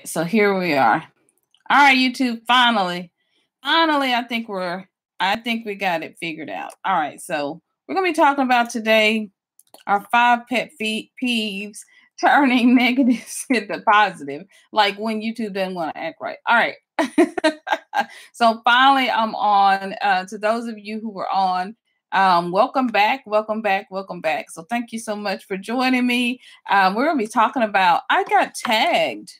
right, so here we are. All right, YouTube, finally. Finally, I think we got it figured out. All right, so we're going to be talking about today our five peeves turning negatives into positive, like when YouTube doesn't want to act right. All right. So finally, I'm on. To those of you who were on, welcome back, welcome back, welcome back. So thank you so much for joining me. We're going to be talking about, I got tagged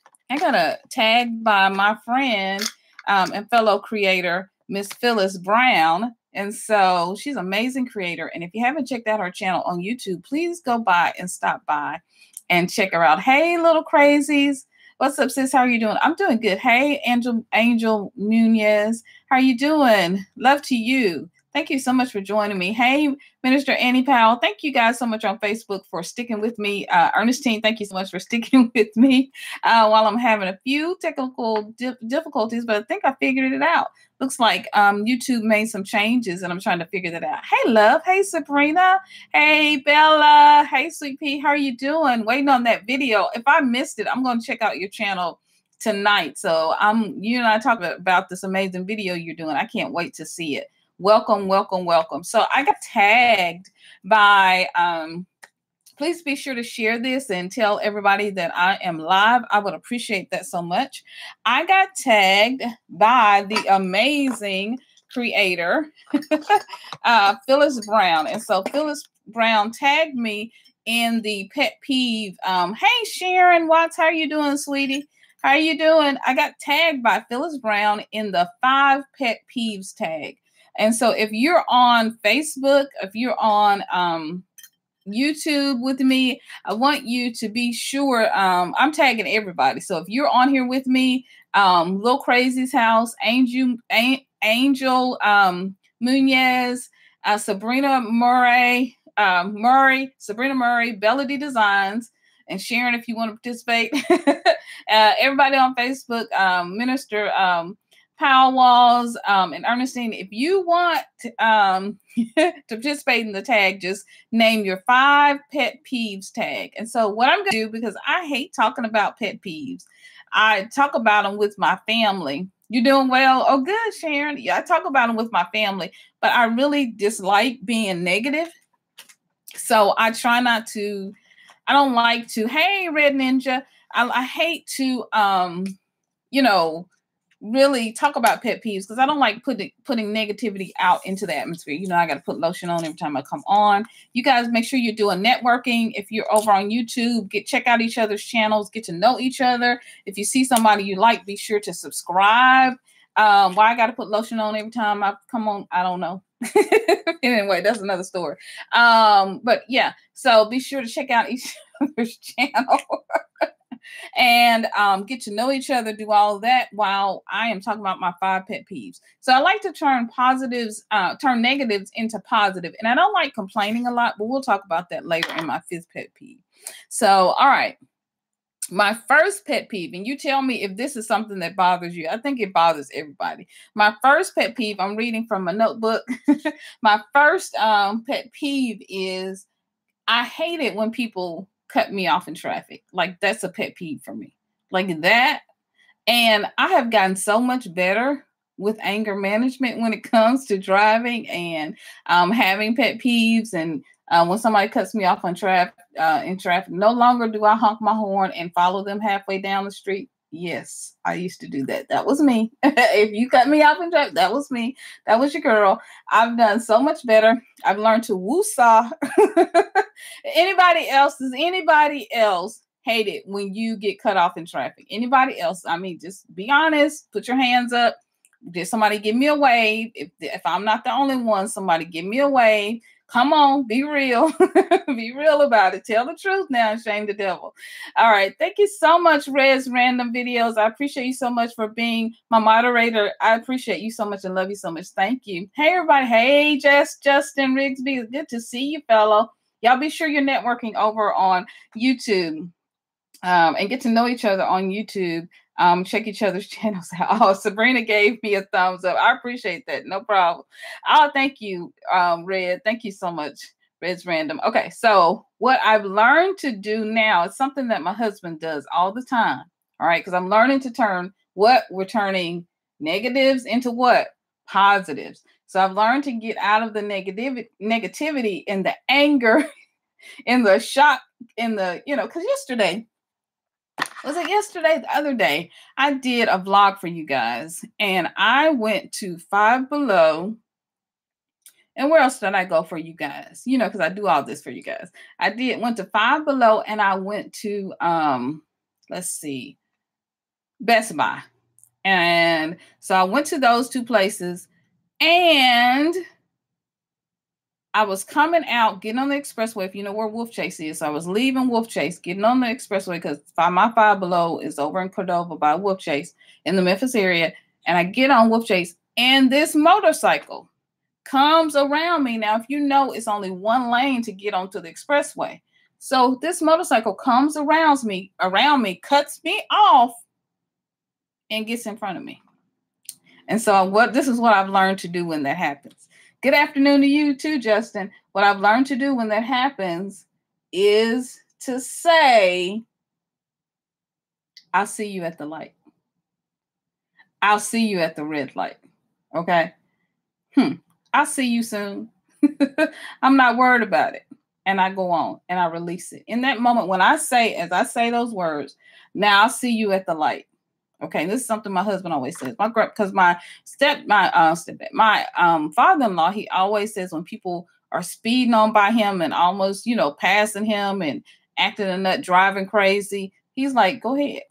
by my friend and fellow creator, Miss Phyllis Brown. And so she's an amazing creator. And if you haven't checked out her channel on YouTube, please go by and stop by and check her out. Hey, little crazies. What's up, sis? How are you doing? I'm doing good. Hey, Angel Nunez. How are you doing? Love to you. Thank you so much for joining me. Hey, Minister Annie Powell. Thank you guys so much on Facebook for sticking with me. Ernestine, thank you so much for sticking with me while I'm having a few technical difficulties, but I think I figured it out. Looks like YouTube made some changes and I'm trying to figure that out. Hey, love. Hey, Sabrina. Hey, Bella. Hey, Sweet Pea. How are you doing? Waiting on that video. If I missed it, I'm going to check out your channel tonight. So you and I talked about this amazing video you're doing. I can't wait to see it. Welcome, welcome, welcome. So I got tagged by, please be sure to share this and tell everybody that I am live. I would appreciate that so much. I got tagged by the amazing creator, Phyllis Brown. And so Phyllis Brown tagged me in the pet peeve. Hey, Sharon Watts, how are you doing, sweetie? How are you doing? I got tagged by Phyllis Brown in the 5 pet peeves tag. And so if you're on Facebook, if you're on YouTube with me, I want you to be sure I'm tagging everybody. So if you're on here with me, Lil Crazy's house, Angel Munez, Sabrina Murray, Sabrina Murray, Bellady Designs, and Sharon, if you want to participate. Everybody on Facebook, Minister Powell Walls, and Ernestine, if you want to participate in the tag, just name your 5 pet peeves tag. And so what I'm going to do, because I hate talking about pet peeves, I talk about them with my family. You doing well? Oh, good, Sharon. Yeah, I talk about them with my family, but I really dislike being negative. So I try not to, I don't like to, hey, Red Ninja, I hate to, really talk about pet peeves because I don't like putting negativity out into the atmosphere. You know, I got to put lotion on every time I come on. You guys make sure you're doing networking. If you're over on YouTube, check out each other's channels, get to know each other. If you see somebody you like, be sure to subscribe. Why I got to put lotion on every time I come on, I don't know. Anyway, that's another story. But yeah, so be sure to check out each other's channel. And get to know each other, do all of that while I am talking about my 5 pet peeves. So I like to turn negatives into positive. And I don't like complaining a lot, but we'll talk about that later in my 5th pet peeve. So, all right. My first pet peeve, and you tell me if this is something that bothers you. I think it bothers everybody. My first pet peeve, I'm reading from my notebook. My first pet peeve is I hate it when people cut me off in traffic. Like, that's a pet peeve for me. Like that. And I have gotten so much better with anger management when it comes to driving and having pet peeves. And when somebody cuts me off in traffic, no longer do I honk my horn and follow them halfway down the street. Yes, I used to do that. That was me. If you cut me off in traffic, that was me. That was your girl. I've done so much better. I've learned to woo-saw. Does anybody else hate it when you get cut off in traffic? Anybody else? I mean, just be honest. Put your hands up. Did somebody give me a wave? If I'm not the only one, somebody give me a wave. Come on, be real. Be real about it. Tell the truth now and shame the devil. All right. Thank you so much, Rez Random Videos. I appreciate you so much for being my moderator. I appreciate you so much and love you so much. Thank you. Hey, everybody. Hey, Justin Rigsby. It's good to see you, fellow. Y'all be sure you're networking over on YouTube and get to know each other on YouTube. Check each other's channels out. Oh, Sabrina gave me a thumbs up. I appreciate that. No problem. Oh, thank you, Red. Thank you so much, Red's Random. Okay, so what I've learned to do now is something that my husband does all the time. All right. Because I'm learning to turn what we're turning negatives into what? Positives. So I've learned to get out of the negativity and the anger and the shock and the, because yesterday, was it yesterday? The other day, I did a vlog for you guys and I went to Five Below. And where else did I go for you guys? Because I do all this for you guys. Went to Five Below and I went to, let's see, Best Buy. And so I went to those two places and I was coming out, getting on the expressway, if you know where Wolf Chase is. So I was leaving Wolf Chase, getting on the expressway because my Five Below is over in Cordova by Wolf Chase in the Memphis area. And I get on Wolf Chase and this motorcycle comes around me. Now, if you know, it's only one lane to get onto the expressway. So this motorcycle comes around me, cuts me off, and gets in front of me. And so this is what I've learned to do when that happens. Good afternoon to you too, Justin. What I've learned to do when that happens is to say, I'll see you at the light. I'll see you at the red light. Okay? I'll see you soon. I'm not worried about it. And I go on and I release it. In that moment, when as I say those words, now I'll see you at the light. Okay, this is something my husband always says. Because my father-in-law, he always says when people are speeding on by him and almost, passing him and acting a nut, driving crazy, he's like, go ahead.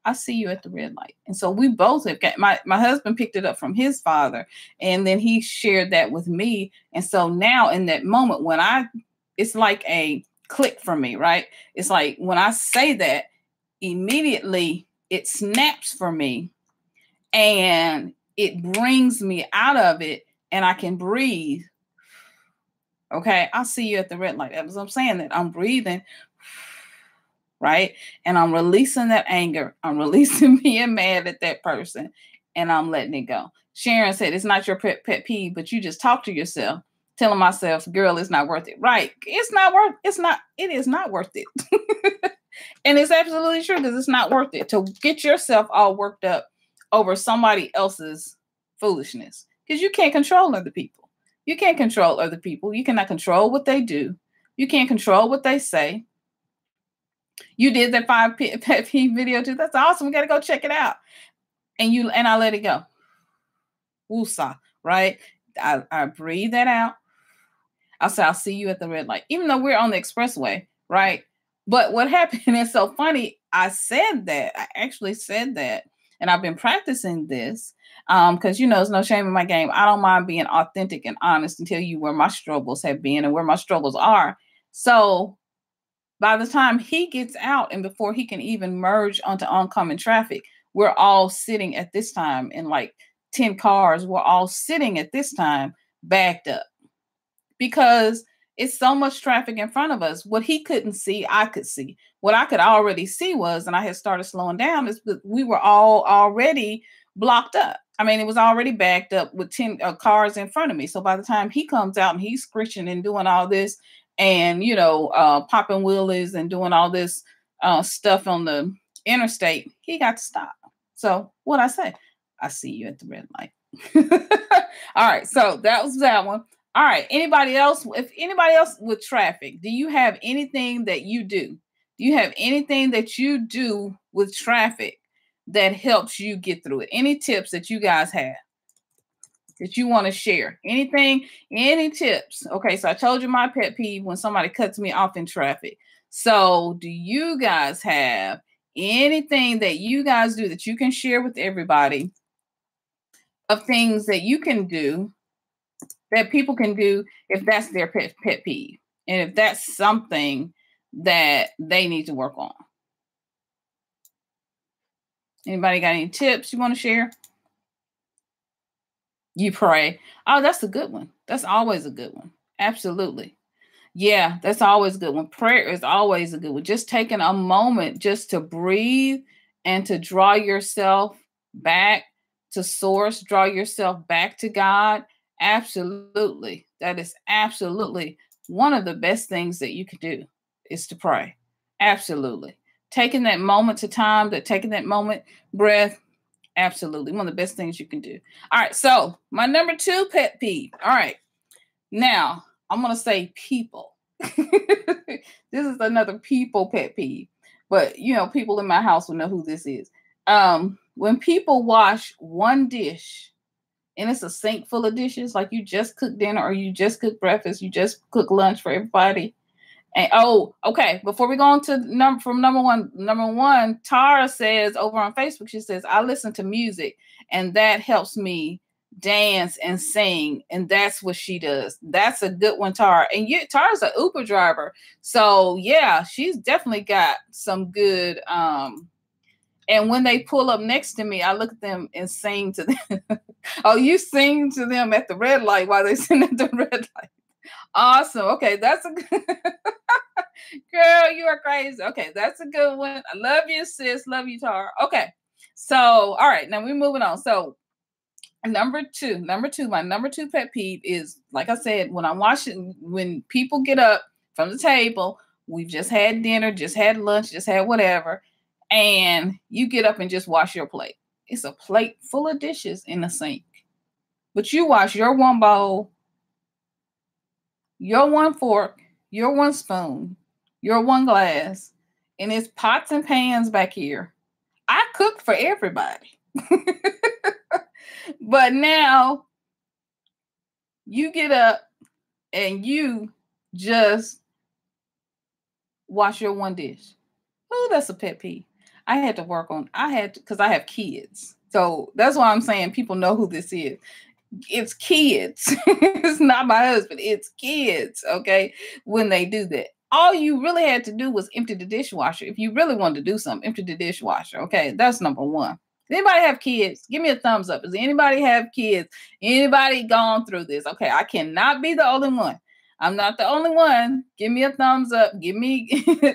I'll see you at the red light. And so we both have got, my husband picked it up from his father, and then he shared that with me. And so now in that moment it's like a click for me, right? It's like when I say that, immediately it snaps for me and it brings me out of it and I can breathe. Okay, I'll see you at the red light. That's what I'm saying, that I'm breathing, right? And I'm releasing that anger. I'm releasing being mad at that person and I'm letting it go. Sharon said, it's not your pet peeve, but you just talk to yourself, telling myself, girl, it's not worth it. Right. It is not worth it. And it's absolutely true, because it's not worth it to get yourself all worked up over somebody else's foolishness, because you can't control other people. You can't control other people. You cannot control what they do. You can't control what they say. You did that 5 pet peeve video too. That's awesome. We got to go check it out. And I let it go. Woosah, right? I breathe that out. I'll say, I'll see you at the red light, even though we're on the expressway, right? But what happened is so funny. I actually said that. And I've been practicing this because, there's no shame in my game. I don't mind being authentic and honest and tell you where my struggles have been and where my struggles are. So by the time he gets out and before he can even merge onto oncoming traffic, we're all sitting at this time in like 10 cars. We're all sitting at this time backed up because it's so much traffic in front of us. What he couldn't see, I could see. What I could already see was, and I had started slowing down, is that we were all already blocked up. I mean, it was already backed up with 10 cars in front of me. So by the time he comes out and he's screeching and doing all this and, popping wheelies and doing all this stuff on the interstate, he got to stop. So what I say, I see you at the red light. All right. So that was that one. All right. Anybody else? If anybody else with traffic, do you have anything that you do? Do you have anything that you do with traffic that helps you get through it? Any tips that you guys have that you want to share? Anything? Any tips? Okay. So I told you my pet peeve when somebody cuts me off in traffic. So do you guys have anything that you guys do that you can share with everybody of things that you can do that people can do if that's their pet peeve and if that's something that they need to work on? Anybody got any tips you want to share? You pray. Oh, that's a good one. That's always a good one. Absolutely. Yeah, that's always a good one. Prayer is always a good one. Just taking a moment just to breathe and to draw yourself back to source, draw yourself back to God. Absolutely. That is absolutely one of the best things that you could do is to pray. Absolutely. taking that moment to time, taking that moment breath, absolutely one of the best things you can do. All right, so my number 2 pet peeve. All right, now I'm gonna say people. This is another people pet peeve, but people in my house will know who this is. When people wash one dish and it's a sink full of dishes, like you just cooked dinner or you just cooked breakfast, you just cooked lunch for everybody. And okay, before we go on to number one, Tara says over on Facebook, she says, I listen to music and that helps me dance and sing, and that's what she does. That's a good one, Tara. And Tara's an Uber driver, so yeah, she's definitely got some good and when they pull up next to me, I look at them and sing to them. Oh, you sing to them at the red light while they sing at the red light. Awesome. Okay, that's a good girl, you are crazy. Okay, that's a good one. I love you, sis. Love you, Tara. Okay. So, all right, now we're moving on. So number two, my number 2 pet peeve is, like I said, when people get up from the table, we've just had dinner, just had lunch, just had whatever, and you get up and just wash your plate. It's a plate full of dishes in the sink, but you wash your one bowl, your one fork, your one spoon, your one glass, and it's pots and pans back here. I cook for everybody. But now you get up and you just wash your one dish. Oh, that's a pet peeve. Because I have kids. So that's why I'm saying people know who this is. It's kids. It's not my husband. It's kids, okay, when they do that. All you really had to do was empty the dishwasher. If you really wanted to do something, empty the dishwasher, okay? That's number 1. Does anybody have kids? Give me a thumbs up. Does anybody have kids? Anybody gone through this? Okay, I cannot be the only one. I'm not the only one. Give me a thumbs up.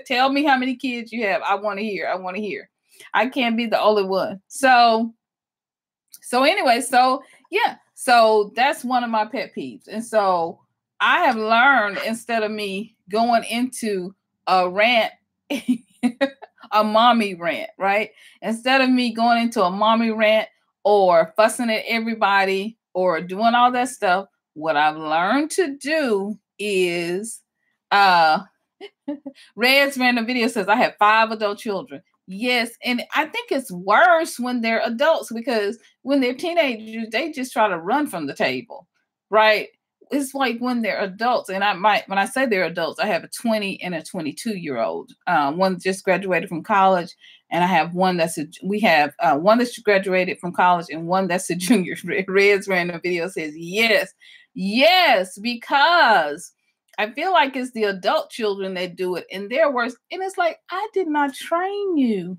Tell me how many kids you have. I want to hear. I can't be the only one. So anyway, yeah. So that's one of my pet peeves. And so I have learned, instead of me going into a rant, a mommy rant, right? Instead of me going into a mommy rant or fussing at everybody or doing all that stuff, what I've learned to do is, Red's random video says, I have 5 adult children. Yes, and I think it's worse when they're adults, because when they're teenagers, they just try to run from the table, right? It's like when they're adults, and when I say they're adults, I have a 20 and a 22-year-old. One just graduated from college, and I have one one that's graduated from college and one that's a junior. Red's random video says, yes, because I feel like it's the adult children that do it, and they're worse. And it's like, I did not train you,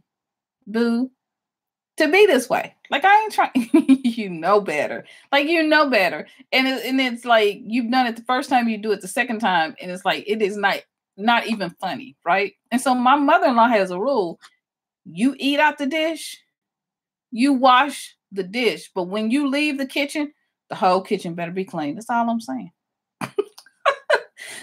boo, to be this way. Like, I ain't trying. You know better. Like, you know better. And it's like, you've done it the first time, you do it the second time, and it's like, it is not even funny, right? And so my mother-in-law has a rule. You eat out the dish, you wash the dish, but when you leave the kitchen, the whole kitchen better be clean. That's all I'm saying.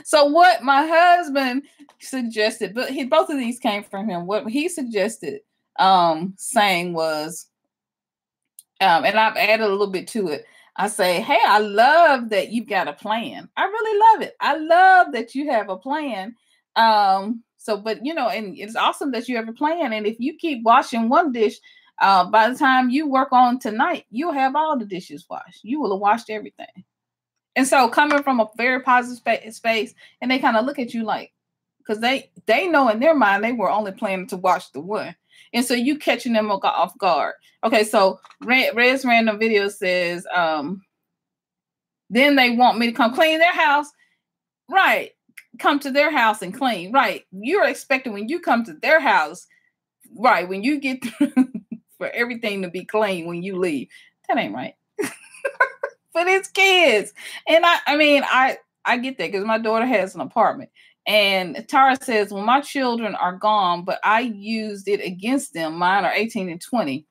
So what my husband suggested, but both of these came from him. What he suggested saying was, and I've added a little bit to it. I say, hey, I love that you've got a plan. I really love it. I love that you have a plan. But and it's awesome that you have a plan. And if you keep washing one dish, by the time you work on tonight, you'll have all the dishes washed. You will have washed everything. And so coming from a very positive space, and they kind of look at you like, because they know in their mind they were only planning to watch the one. And so you catching them off guard. Okay, so Red's random video says, then they want me to come clean their house. Right. Come to their house and clean. Right. You're expecting when you come to their house, right, when you get for everything to be clean when you leave. That ain't right. But it's kids. And I get that, because my daughter has an apartment. And Tara says, well, my children are gone, but I used it against them. Mine are 18 and 20.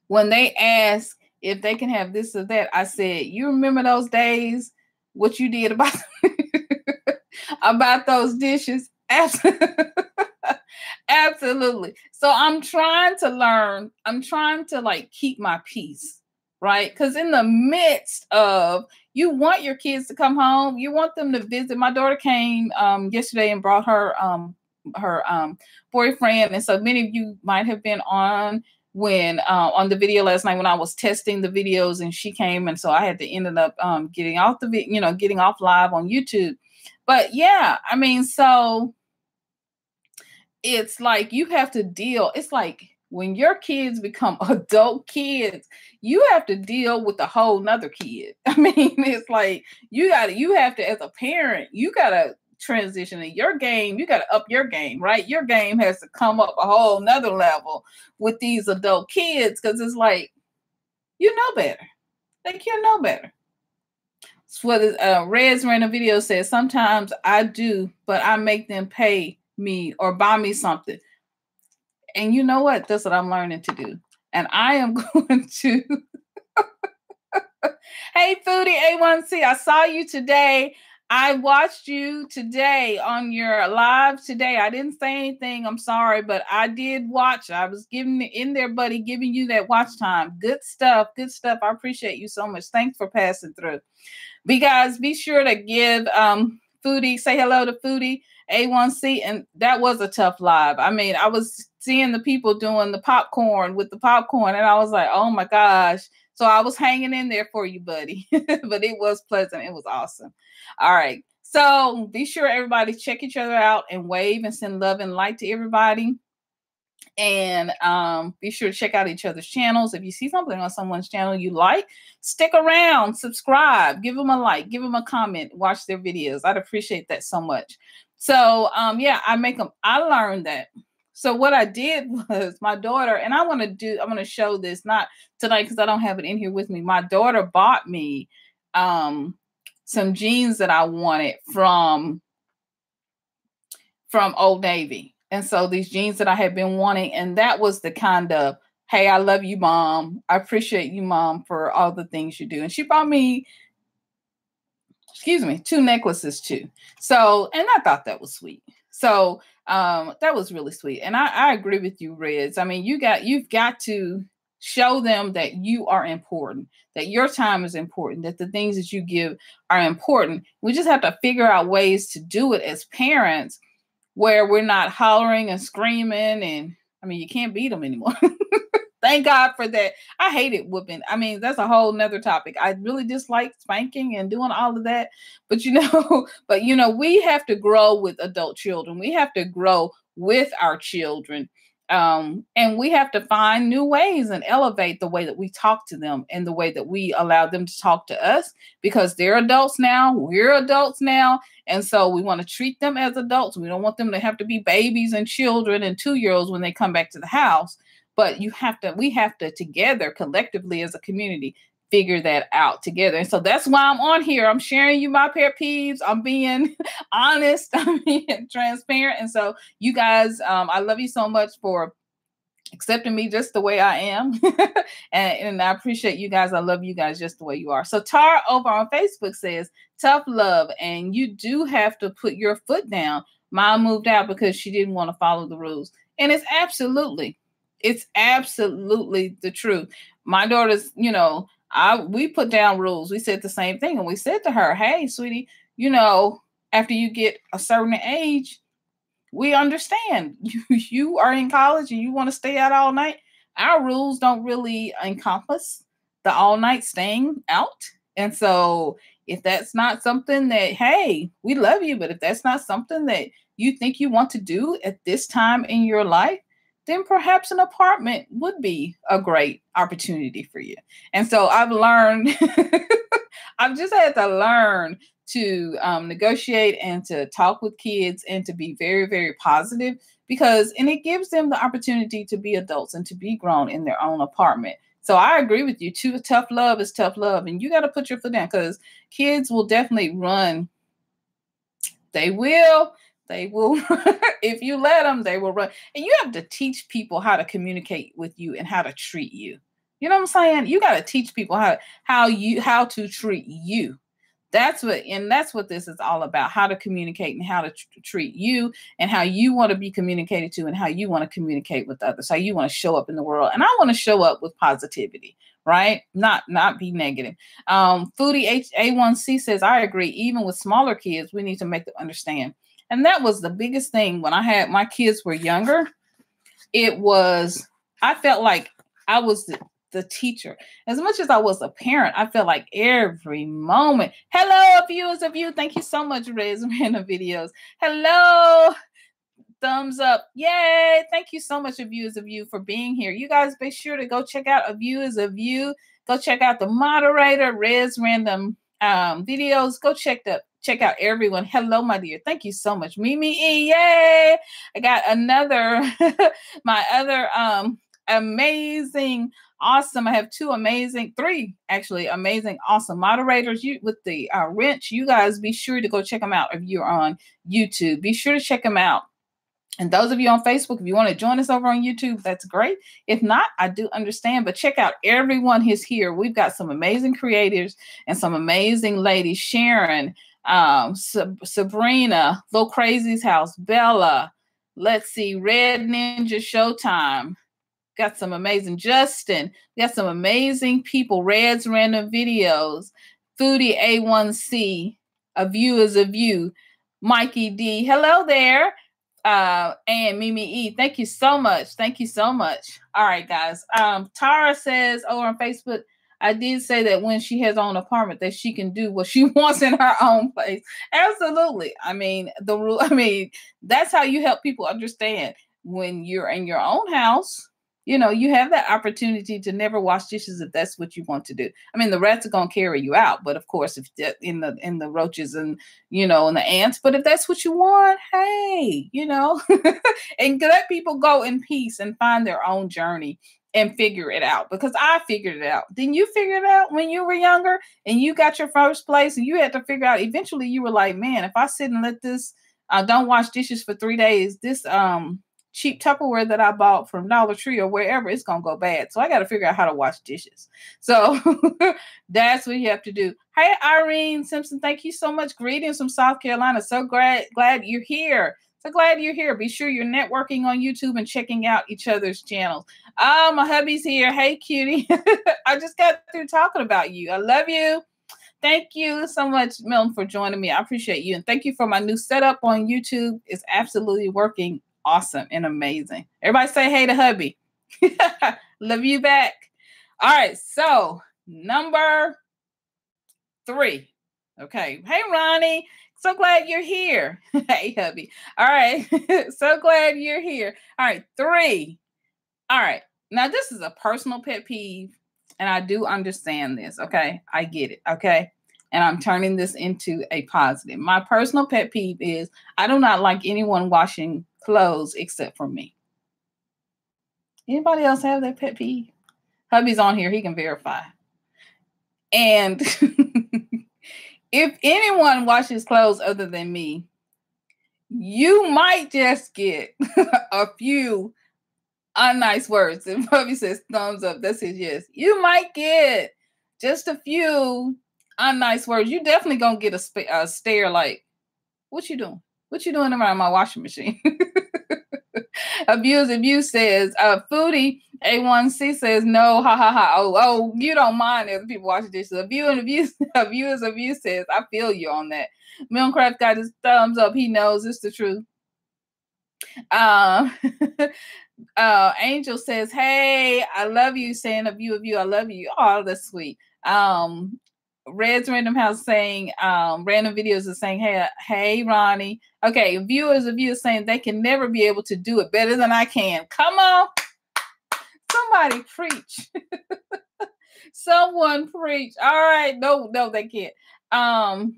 When they ask if they can have this or that, I said, you remember those days, what you did about those dishes? Absolutely. So I'm trying to learn, I'm trying to like keep my peace, right? Because in the midst of, you want your kids to come home, you want them to visit. My daughter came yesterday and brought her boyfriend. And so many of you might have been on the video last night when I was testing the videos, and she came, and so I had to ended up getting off getting off live on YouTube. But yeah, I mean, so it's like you have to deal. It's like when your kids become adult kids, you have to deal with a whole nother kid. I mean, it's like you have to, as a parent, you gotta transition in your game. You gotta up your game, right? Your game has to come up a whole nother level with these adult kids, because it's like, you know better. Like, you know better. It's what Reds ran a video says, sometimes I do, but I make them pay me or buy me something. And you know what? That's what I'm learning to do. And I am going to. Hey, Foodie A1C, I saw you today. I watched you today on your live today. I didn't say anything. I'm sorry, but I did watch. I was giving in there, buddy, giving you that watch time. Good stuff. Good stuff. I appreciate you so much. Thanks for passing through. Guys, be sure to give Foodie, say hello to Foodie A1C. And that was a tough live. I mean, I was seeing the people doing the popcorn with the popcorn, and I was like, oh my gosh. So I was hanging in there for you, buddy. But it was pleasant. It was awesome. All right. So be sure everybody check each other out and wave and send love and light to everybody. And be sure to check out each other's channels. If you see something on someone's channel you like, stick around, subscribe, give them a like, give them a comment, watch their videos. I'd appreciate that so much. So yeah, I learned that. So what I did was, my daughter, and I'm going to show this, not tonight because I don't have it in here with me. My daughter bought me some jeans that I wanted from Old Navy. And so these jeans that I had been wanting, and that was the kind of, hey, I love you, Mom. I appreciate you, Mom, for all the things you do. And she bought me, 2 necklaces too. So, and I thought that was sweet. So that was really sweet. And I agree with you, Reds. I mean, you've got to show them that you are important, that your time is important, that the things that you give are important. We just have to figure out ways to do it as parents where we're not hollering and screaming. And I mean, you can't beat them anymore. Thank God for that. I hated whooping. I mean, that's a whole nother topic. I really dislike spanking and doing all of that. But we have to grow with adult children. We have to grow with our children. And we have to find new ways and elevate the way that we talk to them and the way that we allow them to talk to us, because they're adults now. We're adults now. And so we want to treat them as adults. We don't want them to have to be babies and children and 2-year-olds when they come back to the house. But we have to together, collectively as a community, figure that out together. And so that's why I'm on here. I'm sharing you my pet peeves. I'm being honest. I'm being transparent. And so you guys, I love you so much for accepting me just the way I am. and I appreciate you guys. I love you guys just the way you are. So Tara over on Facebook says, tough love. And you do have to put your foot down. Mom moved out because she didn't want to follow the rules. And it's absolutely the truth. My daughter's, we put down rules. We said the same thing. And we said to her, hey, sweetie, after you get a certain age, we understand you are in college and you want to stay out all night. Our rules don't really encompass the all night staying out. And so if that's not something that, hey, we love you, but if that's not something that you think you want to do at this time in your life, then perhaps an apartment would be a great opportunity for you. And so I've learned, I've just had to learn to negotiate and to talk with kids and to be very, very positive, and it gives them the opportunity to be adults and to be grown in their own apartment. So I agree with you too. Tough love is tough love. And you got to put your foot down, because kids will definitely run. They will. If you let them, they will run. And you have to teach people how to communicate with you and how to treat you. You know what I'm saying? You got to teach people how to treat you. That's what this is all about, how to communicate and how to treat you and how you want to be communicated to and how you want to communicate with others, how you want to show up in the world. And I want to show up with positivity, right? Not be negative. Foodie A1C says, I agree. Even with smaller kids, we need to make them understand. And that was the biggest thing when I had my kids were younger. I felt like I was the teacher. As much as I was a parent, I felt like every moment. Hello, viewers of you. Thank you so much, Rez Random Videos. Hello. Thumbs up. Yay. Thank you so much, viewers of you, for being here. You guys be sure to go check out Viewers of You. Go check out the moderator, Rez Random Videos. Go check out everyone. Hello, my dear. Thank you so much. Mimi E. Yay. I got another, my other amazing, awesome. I have three actually amazing, awesome moderators. You with the wrench. You guys be sure to go check them out if you're on YouTube. Be sure to check them out. And those of you on Facebook, if you want to join us over on YouTube, that's great. If not, I do understand. But check out everyone who's here. We've got some amazing creators and some amazing ladies. Sharon, Sabrina, Lil Crazy's House, Bella. Let's see, Red Ninja Showtime. Got some amazing Justin. Got some amazing people. Red's Random Videos. Foodie A1C. A View is a View. Mikey D. Hello there. And Mimi E. Thank you so much. Thank you so much. All right, guys. Tara says over on Facebook, I did say that when she has her own apartment that she can do what she wants in her own place. Absolutely. I mean, that's how you help people understand when you're in your own house. You know, you have that opportunity to never wash dishes if that's what you want to do. I mean, the rats are going to carry you out, but of course, if in the roaches and, you know, and the ants, but if that's what you want, hey, you know, and let people go in peace and find their own journey and figure it out, because I figured it out. Didn't you figure it out when you were younger and you got your first place and you had to figure out, eventually you were like, man, if I sit and let this, don't wash dishes for 3 days, this, cheap Tupperware that I bought from Dollar Tree or wherever, it's going to go bad. So I got to figure out how to wash dishes. So that's what you have to do. Hey, Irene Simpson, thank you so much. Greetings from South Carolina. So glad you're here. So glad you're here. Be sure you're networking on YouTube and checking out each other's channels. My hubby's here. Hey, cutie. I just got through talking about you. I love you. Thank you so much, Milton, for joining me. I appreciate you. And thank you for my new setup on YouTube. It's absolutely working awesome and amazing. Everybody say hey to hubby. Love you back. All right. So number 3. Okay. Hey, Ronnie. So glad you're here. Hey, hubby. All right. So glad you're here. All right. 3. All right. Now, this is a personal pet peeve, and I do understand this. Okay. I get it. Okay. And I'm turning this into a positive. My personal pet peeve is I do not like anyone washing clothes except for me. Anybody else have that pet peeve? Hubby's on here. He can verify. And if anyone washes clothes other than me, you might just get a few unnice words. And Hubby says thumbs up. That's his yes. You might get just a few unnice words. You definitely gonna get a stare like, what you doing? What you doing around my washing machine? Abuse says, Foodie A1C says, no, ha ha ha. Oh, you don't mind if people wash dishes. Abuse says, I feel you on that. Milcraft got his thumbs up. He knows it's the truth. Angel says, hey, I love you, saying a view of you. I love you. Oh, that's sweet. Red's Random House saying, Random Videos is saying, hey, Ronnie. Okay, viewers of you saying they can never be able to do it better than I can. Come on. Somebody preach. Someone preach. All right. No, they can't.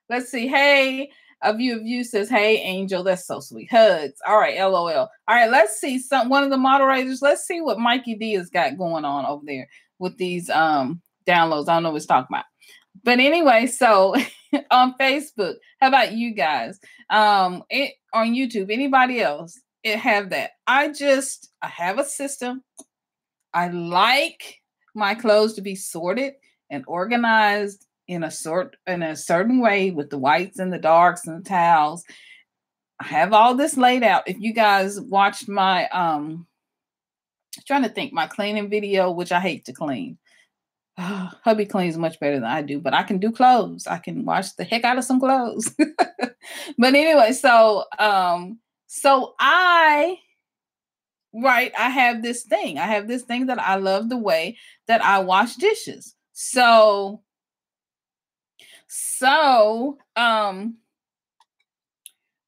Let's see. Hey, a view of you says, hey, Angel. That's so sweet. Hugs. All right. LOL. All right. Let's see. One of the moderators. Let's see what Mikey D has got going on over there with these downloads. I don't know what he's talking about. But anyway, so on Facebook, how about you guys? On YouTube, anybody else have that? I have a system. I like my clothes to be sorted and organized in a certain way with the whites and the darks and the towels. I have all this laid out. If you guys watched my trying to think, my cleaning video, which I hate to clean. Hubby cleans much better than I do, but I can do clothes. I can wash the heck out of some clothes. But anyway, so I right, I have this thing. I have this thing that I love the way that I wash dishes. So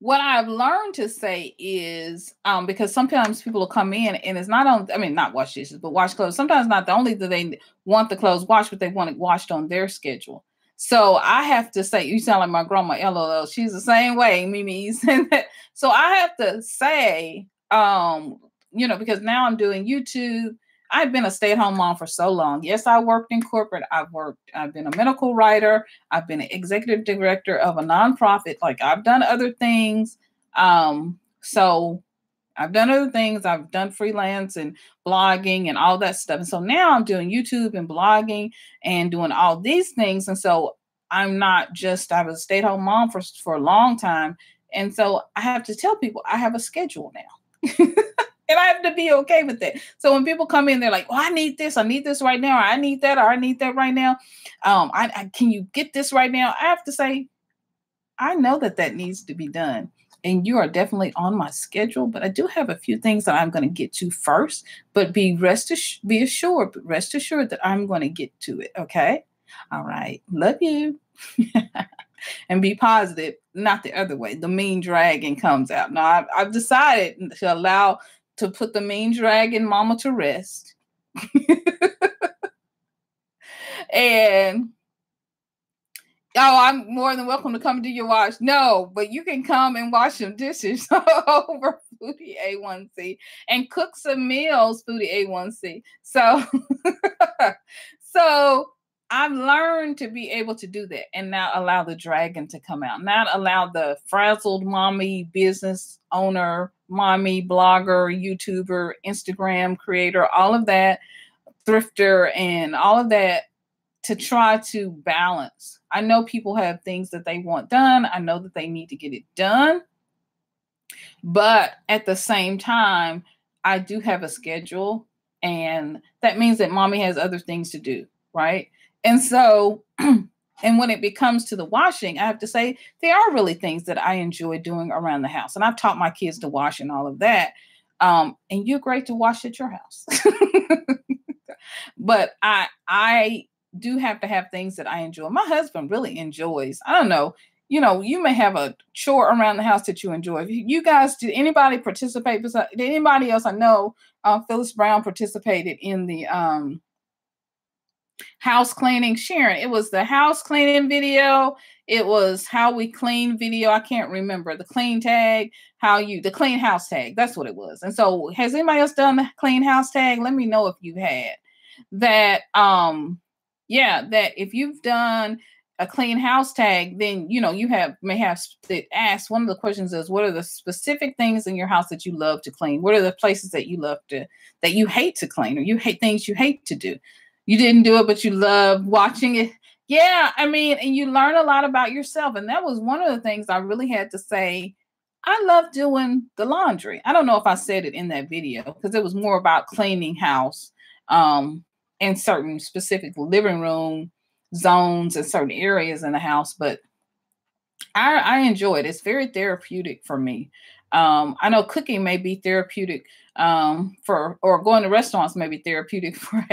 what I've learned to say is, because sometimes people will come in and it's not on, I mean, not wash dishes, but wash clothes. Sometimes not only do they want the clothes washed, but they want it washed on their schedule. So I have to say, you sound like my grandma, LOL. She's the same way, Mimi. So I have to say, because now I'm doing YouTube. I've been a stay-at-home mom for so long. Yes, I worked in corporate. I've been a medical writer. I've been an executive director of a nonprofit. Like I've done other things. So I've done other things. I've done freelance and blogging and all that stuff. And so now I'm doing YouTube and blogging and doing all these things. And so I was a stay-at-home mom for a long time. And so I have to tell people I have a schedule now. And I have to be okay with that. So when people come in, they're like, "Oh, I need this right now, or I need that right now. Can you get this right now?" I have to say, I know that needs to be done. And you are definitely on my schedule, but I do have a few things that I'm going to get to first. But rest assured that I'm going to get to it. Okay. All right. Love you. And be positive, not the other way. The mean dragon comes out. Now I've decided to put the mean dragon mama to rest. And I'm more than welcome to come do your wash. No, but you can come and wash some dishes over Foodie A1C and cook some meals, Foodie A1C. So I've learned to be able to do that and not allow the dragon to come out, not allow the frazzled mommy, business owner, mommy, blogger, YouTuber, Instagram creator, all of that, thrifter, and all of that to try to balance. I know people have things that they want done. I know that they need to get it done. But at the same time, I do have a schedule, and that means that mommy has other things to do, right? And so, and when it comes to the washing, I have to say there are really things that I enjoy doing around the house. And I've taught my kids to wash and all of that. And you're great to wash at your house. But I do have to have things that I enjoy. My husband really enjoys. I don't know. You may have a chore around the house that you enjoy. You guys, did anybody participate? Did anybody else? I know Phyllis Brown participated in the house cleaning. Sharon, it was the house cleaning video. It was how we clean video. I can't remember the clean tag. The clean house tag. That's what it was. And so, has anybody else done the clean house tag? Let me know if you had that. That if you've done a clean house tag, then you may have asked. One of the questions is, what are the specific things in your house that you love to clean? What are the places that you hate to clean, or things you hate to do? You didn't do it, but you love watching it. Yeah, I mean, and you learn a lot about yourself. And that was one of the things I really had to say. I love doing the laundry. I don't know if I said it in that video because it was more about cleaning house in certain specific living room zones and certain areas in the house. But I enjoy it. It's very therapeutic for me. I know cooking may be therapeutic or going to restaurants may be therapeutic for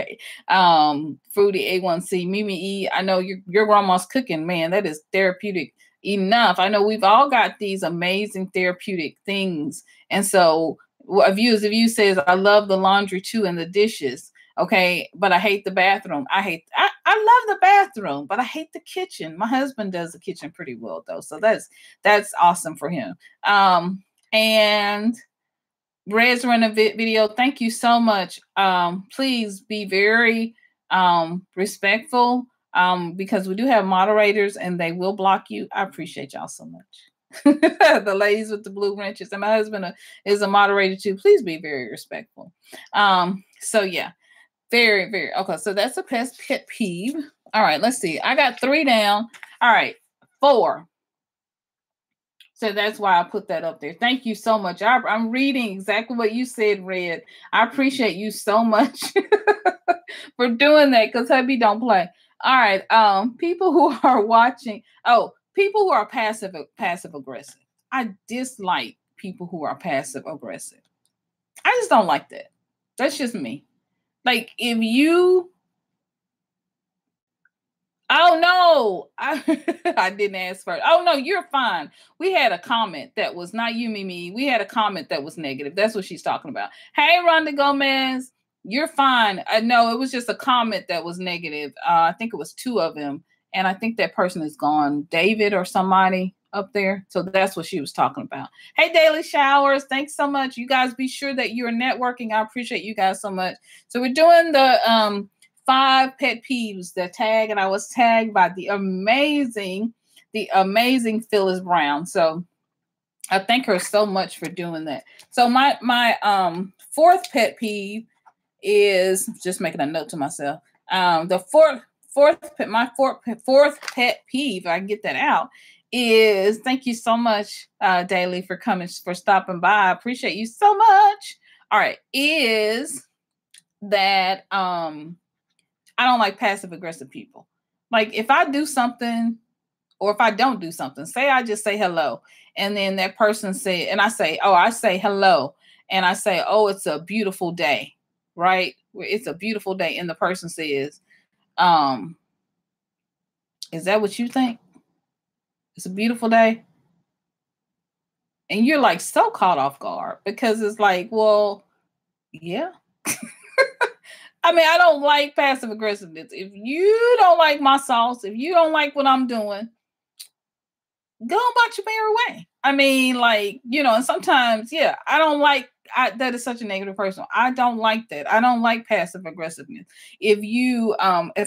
Foodie A1C. Mimi E, I know your grandma's cooking, man, that is therapeutic enough. I know we've all got these amazing therapeutic things. And so a view says, I love the laundry too and the dishes. Okay, but I hate the bathroom. I love the bathroom, but I hate the kitchen. My husband does the kitchen pretty well though. So that's awesome for him. And Red's running a video. Thank you so much. Please be very respectful because we do have moderators and they will block you. I appreciate y'all so much. The ladies with the blue wrenches, and my husband is a moderator too. Please be very respectful. So yeah, very, very okay. So that's a pet peeve. All right, let's see. I got 3 down. All right, 4. So that's why I put that up there. Thank you so much. I'm reading exactly what you said, Red. I appreciate you so much for doing that because hubby don't play. All right. People who are watching. Oh, people who are passive aggressive. I dislike people who are passive aggressive. I just don't like that. That's just me. Like if you Oh no, I didn't ask first. Oh no, you're fine. We had a comment that was not you, Mimi. We had a comment that was negative. That's what she's talking about. Hey, Rhonda Gomez, you're fine. I know it was just a comment that was negative. I think it was 2 of them, and I think that person is gone, David or somebody up there. So that's what she was talking about. Hey, Daily Showers, thanks so much. You guys be sure that you're networking. I appreciate you guys so much. So we're doing the 5 pet peeves that tag, and I was tagged by the amazing Phyllis Brown. So I thank her so much for doing that. So my 4th pet peeve is just making a note to myself. The fourth pet peeve, I can get that out, is thank you so much, Daily, for stopping by. I appreciate you so much. All right, is that I don't like passive aggressive people. Like if I do something or if I don't do something, say I just say hello and then that person say, and I say hello and I say, oh, it's a beautiful day, right? It's a beautiful day. And the person says, is that what you think? It's a beautiful day. And you're like so caught off guard because it's like, well, yeah. I mean, I don't like passive aggressiveness. If you don't like my sauce, if you don't like what I'm doing, go about your merry way. I mean, like, and sometimes, yeah, I don't like that is such a negative person. I don't like that. I don't like passive aggressiveness. If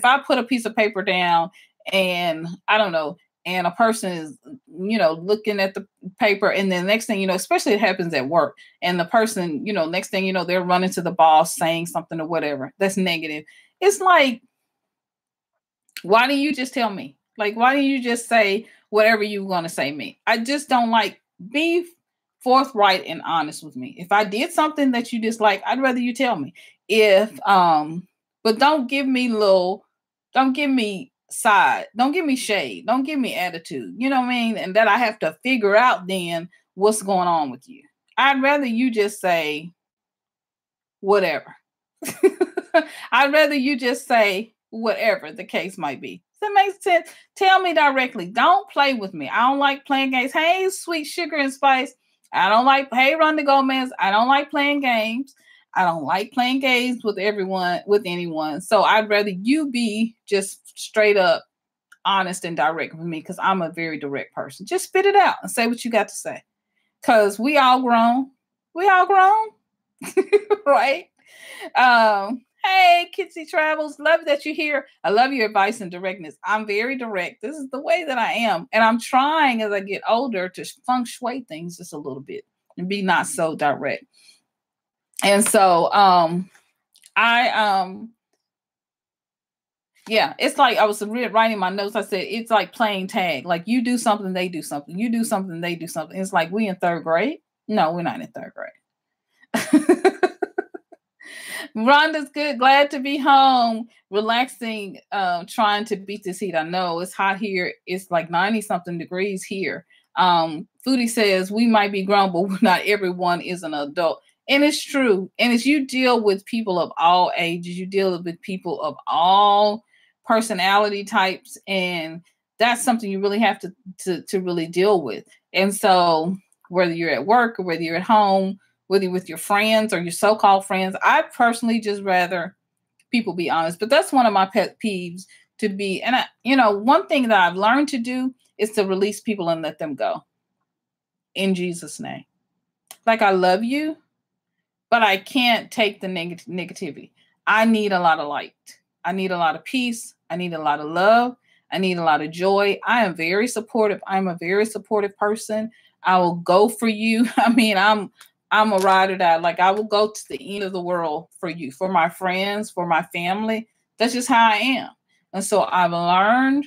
I put a piece of paper down and I don't know, and a person is, looking at the paper, and then next thing you know, especially it happens at work, and the person, next thing you know, they're running to the boss saying something or whatever. That's negative. It's like, why didn't you just tell me? Like, why didn't you just say whatever you want to say me? I just don't like, be forthright and honest with me. If I did something that you dislike, I'd rather you tell me. But don't give me side, don't give me shade, don't give me attitude. You know what I mean? And that I have to figure out then what's going on with you. I'd rather you just say whatever. I'd rather you just say whatever the case might be. Does that make sense? Tell me directly. Don't play with me. I don't like playing games. Hey, sweet sugar and spice. Hey, Rhonda Gomez. I don't like playing games. I don't like playing games with anyone. So I'd rather you be just straight up honest and direct with me because I'm a very direct person. Just spit it out and say what you got to say. Because we all grown. Right? Hey, Kitsy Travels, love that you're here. I love your advice and directness. I'm very direct. This is the way that I am. And I'm trying as I get older to feng shui things just a little bit and be not so direct. And so yeah, it's like I was writing my notes. I said, it's like playing tag. Like you do something, they do something. You do something, they do something. It's like we in 3rd grade. No, we're not in 3rd grade. Rhonda's good. Glad to be home. Relaxing, trying to beat this heat. I know it's hot here. It's like 90 something degrees here. Foodie says we might be grown, but not everyone is an adult. And it's true. And as you deal with people of all ages, you deal with people of all personality types. And that's something you really have to really deal with. And so whether you're at work or whether you're at home, whether you're with your friends or your so-called friends, I personally just rather people be honest. But that's one of my pet peeves to be. And one thing that I've learned to do is to release people and let them go. In Jesus' name. Like I love you, but I can't take the negativity. I need a lot of light. I need a lot of peace. I need a lot of love. I need a lot of joy. I am very supportive. I'm a very supportive person. I will go for you. I mean, I'm a ride or die. Like I will go to the end of the world for you, for my friends, for my family. That's just how I am. And so I've learned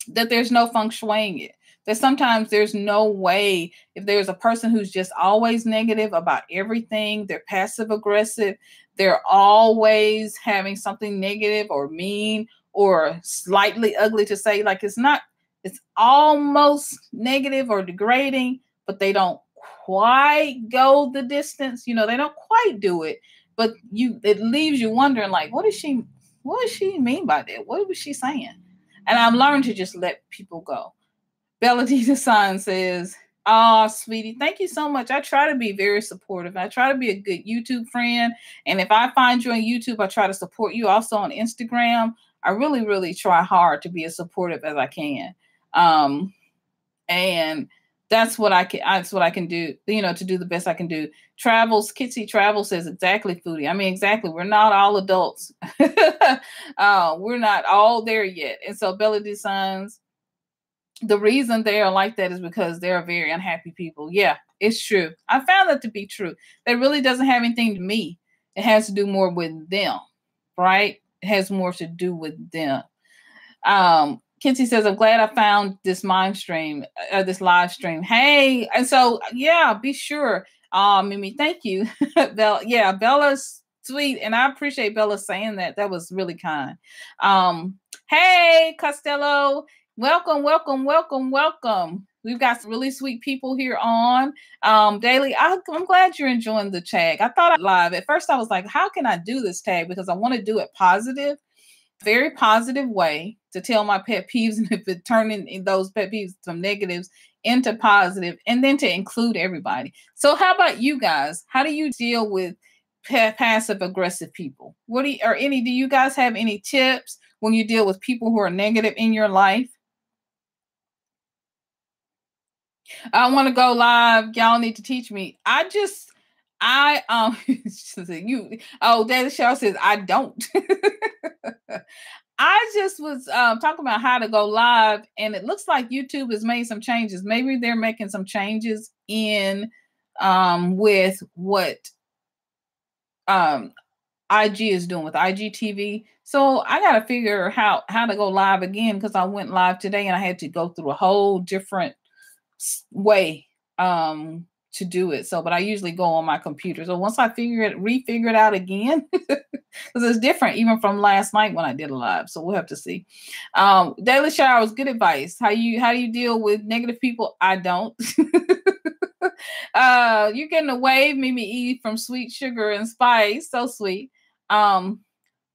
that there's no feng shuiing it. That sometimes there's no way, if there's a person who's just always negative about everything, they're passive aggressive, they're always having something negative or mean or slightly ugly to say, like it's almost negative or degrading, but they don't quite go the distance. They don't quite do it, but it leaves you wondering, like, what does she mean by that? What was she saying? And I've learned to just let people go. Bella D. Design says, "Oh, sweetie, thank you so much. I try to be very supportive. I try to be a good YouTube friend. And if I find you on YouTube, I try to support you also on Instagram. I really, really try hard to be as supportive as I can. And that's what I can do, to do the best I can do. Kitsy Travel says, exactly, Foodie. I mean, exactly. We're not all adults. We're not all there yet. And so Bella Designs, the reason they are like that is because they're very unhappy people. Yeah, it's true. I found that to be true. That really doesn't have anything to me. It has to do more with them, right? It has more to do with them. Kitsy says, I'm glad I found this live stream. Hey, and so, yeah, be sure. Mimi, thank you. Bella's sweet, and I appreciate Bella saying that. That was really kind. Hey, Costello, welcome. We've got some really sweet people here on Daily. I'm glad you're enjoying the tag. I thought live. At first, I was like, how can I do this tag? Because I want to do it positive. Very positive way to tell my pet peeves, and if it turning those pet peeves from negatives into positive, and then to include everybody. So how about you guys? How do you deal with passive aggressive people? Do you guys have any tips when you deal with people who are negative in your life? I want to go live. Y'all need to teach me. Daily Show says I don't. I just was talking about how to go live, and it looks like YouTube has made some changes. Maybe they're making some changes in with what IG is doing with IGTV. So I got to figure how to go live again, because I went live today and I had to go through a whole different way to do it. But I usually go on my computer. So once I refigure it out again, because it's different even from last night when I did a live. So we'll have to see. Daily Showers, good advice. How do you deal with negative people? I don't. You're getting a wave, Mimi E from Sweet Sugar and Spice. So sweet.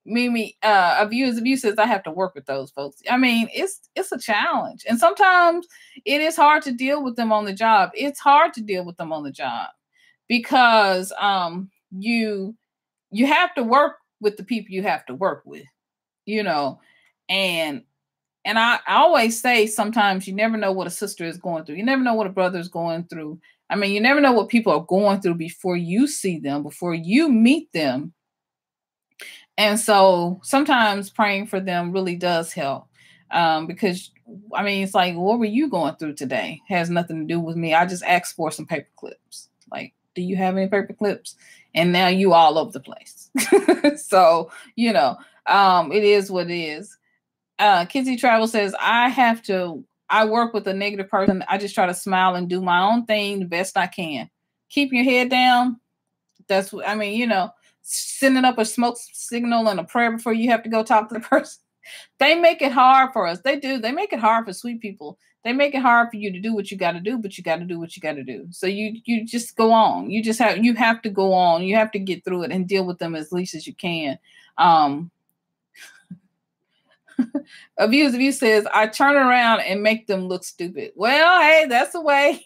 Mimi, a view says I have to work with those folks. I mean, it's a challenge, and sometimes it is hard to deal with them on the job. It's hard to deal with them on the job because you have to work with the people you have to work with, and I always say, sometimes you never know what a sister is going through. You never know what a brother is going through. I mean, you never know what people are going through before you see them, before you meet them. And so sometimes praying for them really does help, because, I mean, it's like, what were you going through today? Has nothing to do with me. I just asked for some paper clips. Like, do you have any paper clips? And now you all over the place. So, it is what it is. Kizzy Travel says, I work with a negative person. I just try to smile and do my own thing the best I can. Keep your head down. That's what I mean, sending up a smoke signal and a prayer before you have to go talk to the person. They make it hard for us. They do. They make it hard for sweet people. They make it hard for you to do what you got to do, but you got to do what you got to do. So you just go on. You have to go on. You have to get through it and deal with them as least as you can. A view says, I turn around and make them look stupid. Well, hey, that's the way.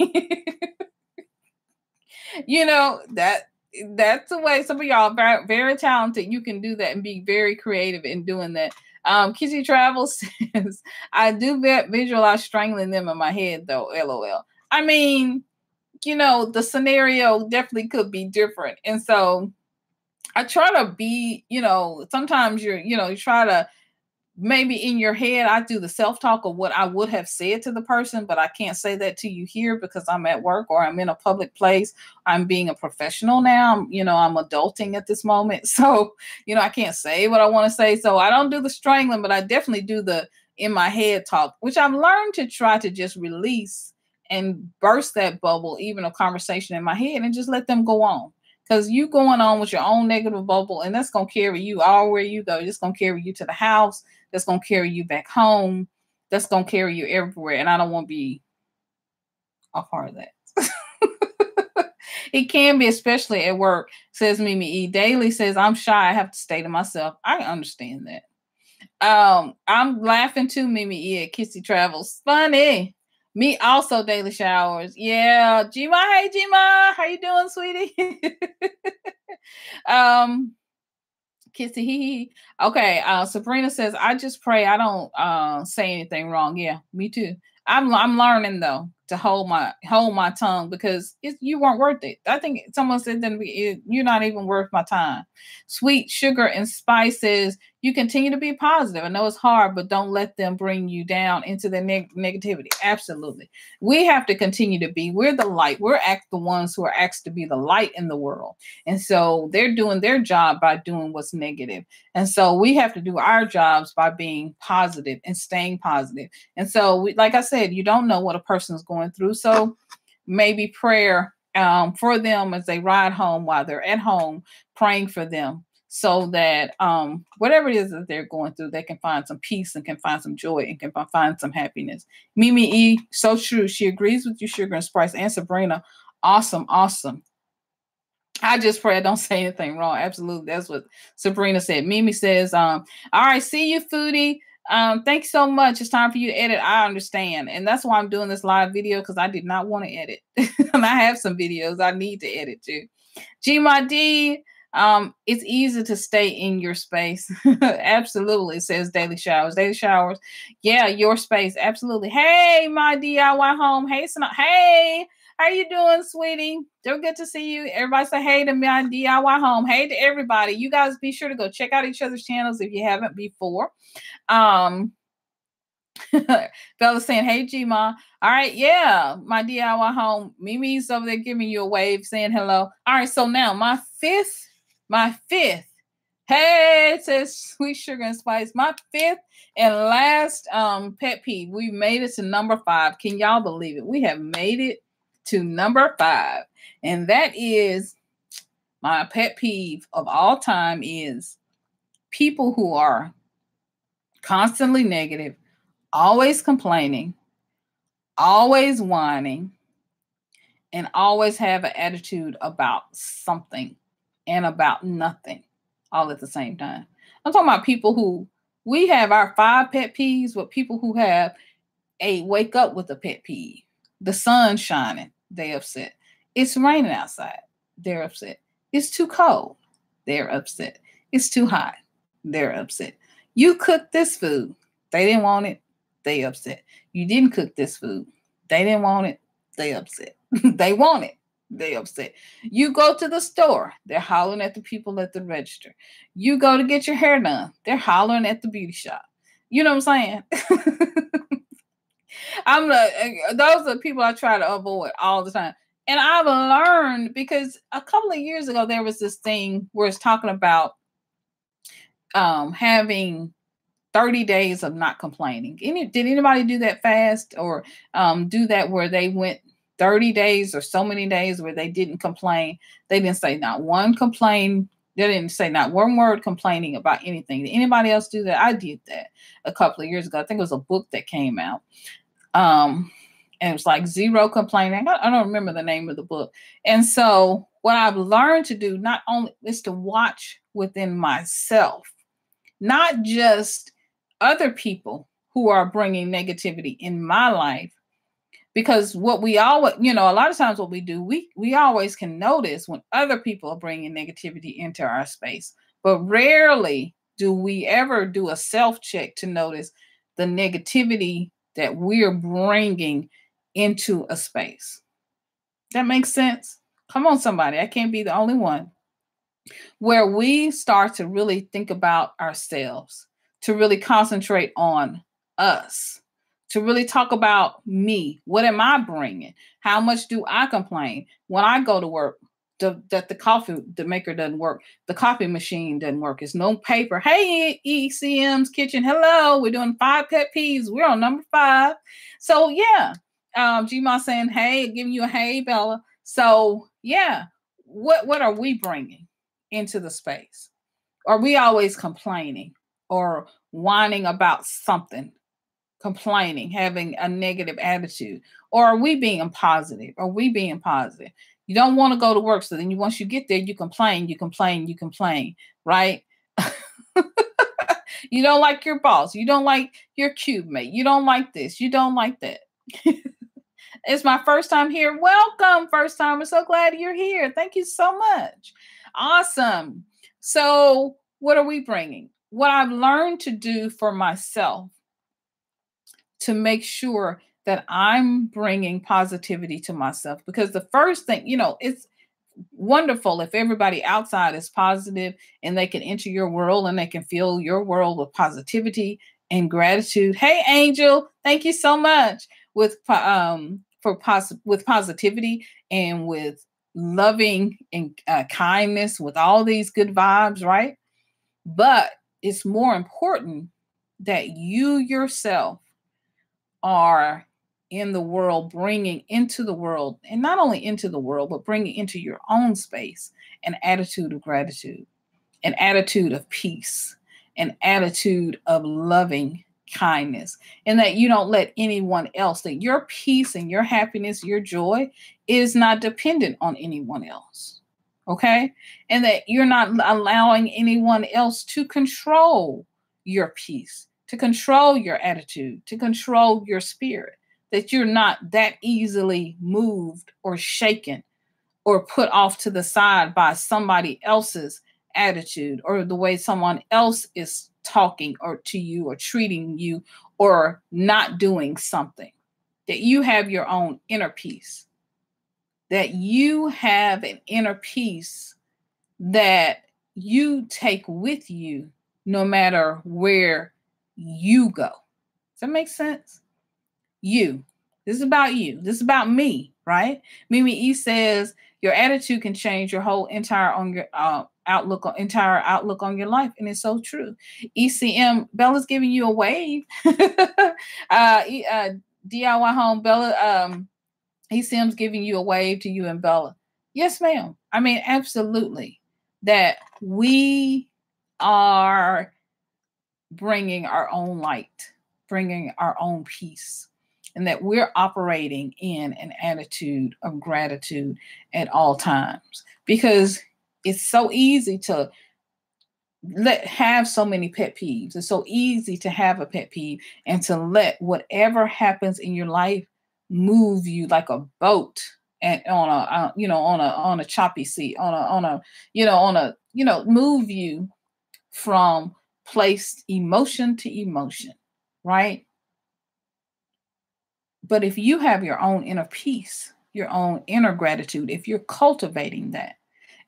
That's the way. Some of y'all are very, very talented. You can do that and be very creative in doing that. Kizzy Travel says, I do visualize strangling them in my head, though. LOL. I mean, the scenario definitely could be different. And so I try to be, sometimes you try to maybe in your head, I do the self-talk of what I would have said to the person, but I can't say that to you here because I'm at work or I'm in a public place. I'm being a professional now. I'm adulting at this moment. So, I can't say what I want to say. So I don't do the strangling, but I definitely do the in my head talk, which I've learned to try to just release and burst that bubble, even a conversation in my head, and just let them go on. Because you going on with your own negative bubble, and that's going to carry you all where you go. It's going to carry you to the house. That's going to carry you back home. That's going to carry you everywhere. And I don't want to be a part of that. It can be, especially at work, says Mimi E. Daily says, I'm shy. I have to stay to myself. I understand that. I'm laughing too, Mimi E. at Kissy Travels. Funny. Me also, Daily Showers. Yeah. Gma. Hey, Gma. How you doing, sweetie? Kissy hee hee. Okay, Sabrina says, I just pray I don't say anything wrong. Yeah, me too. I'm learning though to hold my tongue because you weren't worth it. I think someone said that you're not even worth my time. Sweet sugar and spices. You continue to be positive. I know it's hard, but don't let them bring you down into the negativity. Absolutely. We have to continue to be. We're the light. We're the ones who are asked to be the light in the world. And so they're doing their job by doing what's negative. And so we have to do our jobs by being positive and staying positive. And so, like I said, you don't know what a person is going through. So maybe prayer for them as they ride home, while they're at home, praying for them so that whatever it is that they're going through, they can find some peace and can find some joy and can find some happiness. Mimi E, so true. She agrees with you, Sugar and Spice, and Sabrina. Awesome, awesome. I just pray I don't say anything wrong. Absolutely. That's what Sabrina said. Mimi says, all right, see you, Foodie. Thanks so much. It's time for you to edit. I understand. And that's why I'm doing this live video, because I did not want to edit. And I have some videos I need to edit too. G my D, it's easy to stay in your space. Absolutely, says Daily Showers. Daily Showers. Yeah, your space. Absolutely. Hey, my DIY home. Hey, hey. How you doing, sweetie? So good to see you. Everybody say hey to my DIY home. Hey to everybody. You guys be sure to go check out each other's channels if you haven't before. Bella saying, hey, G-Ma. All right, yeah, my DIY home. Mimi's over there giving you a wave, saying hello. All right, so now my fifth. Hey, it says Sweet Sugar and Spice. My fifth and last pet peeve. We made it to number 5. Can y'all believe it? We have made it to number 5. And that is my pet peeve of all time is people who are constantly negative, always complaining, always whining, and always have an attitude about something and about nothing all at the same time. I'm talking about people who, we have our 5 pet peeves, but people who have a wake up with a pet peeve. The sun's shining, they upset. It's raining outside, they're upset. It's too cold, they're upset. It's too hot, they're upset. You cooked this food, they didn't want it, they upset. You didn't cook this food, they didn't want it, they upset. They want it, they upset. You go to the store, they're hollering at the people at the register. You go to get your hair done, they're hollering at the beauty shop. You know what I'm saying? Those are people I try to avoid all the time. And I've learned, because a couple of years ago there was this thing where it's talking about having 30 days of not complaining. Did anybody do that fast, or do that where they went 30 days or so many days where they didn't complain? They didn't say not one complaint. They didn't say not one word complaining about anything. Did anybody else do that? I did that a couple of years ago. I think it was a book that came out. And it was like zero complaining. I don't remember the name of the book. And so what I've learned to do not only is to watch within myself, not just other people who are bringing negativity in my life, because what we always, a lot of times what we do, we always can notice when other people are bringing negativity into our space, but rarely do we ever do a self-check to notice the negativity that we're bringing into a space. That makes sense? Come on, somebody. I can't be the only one. Where we start to really think about ourselves, to really concentrate on us, to really talk about me. What am I bringing? How much do I complain when I go to work? That the coffee the maker doesn't work, the coffee machine doesn't work, it's no paper. Hey, ECM's kitchen, hello, we're doing 5 pet peeves, we're on number 5. So yeah, Gma saying hey, giving you a hey, Bella. So yeah, what are we bringing into the space? Are we always complaining or whining about something, complaining, having a negative attitude? Or are we being positive? Are we being positive? You don't want to go to work. So then once you get there, you complain, right? You don't like your boss. You don't like your cube mate. You don't like this. You don't like that. It's my first time here. Welcome, first time. I'm so glad you're here. Thank you so much. Awesome. So what are we bringing? What I've learned to do for myself to make sure that I'm bringing positivity to myself, because the first thing, it's wonderful if everybody outside is positive and they can enter your world and they can fill your world with positivity and gratitude. Hey, Angel, thank you so much with positivity and with loving and kindness, with all these good vibes, right? But it's more important that you yourself are in the world, bringing into the world, and not only into the world, but bringing into your own space an attitude of gratitude, an attitude of peace, an attitude of loving kindness, and that you don't let anyone else, that your peace and your happiness, your joy is not dependent on anyone else. Okay. And that you're not allowing anyone else to control your peace, to control your attitude, to control your spirit, that you're not that easily moved or shaken or put off to the side by somebody else's attitude or the way someone else is talking or to you or treating you or not doing something. That you have your own inner peace, that you have an inner peace that you take with you no matter where you go. Does that make sense? You. This is about you. This is about me, right? Mimi E says your attitude can change your whole entire outlook on your life, and it's so true. ECM Bella's giving you a wave. DIY home Bella. ECM's giving you a wave to you and Bella. Yes, ma'am. I mean, absolutely. That we are bringing our own light, bringing our own peace, and that we're operating in an attitude of gratitude at all times, because it's so easy to have so many pet peeves. It's so easy to have a pet peeve and to let whatever happens in your life move you like a boat and on a choppy sea, move you from place emotion to emotion, right? But if you have your own inner peace, your own inner gratitude, if you're cultivating that,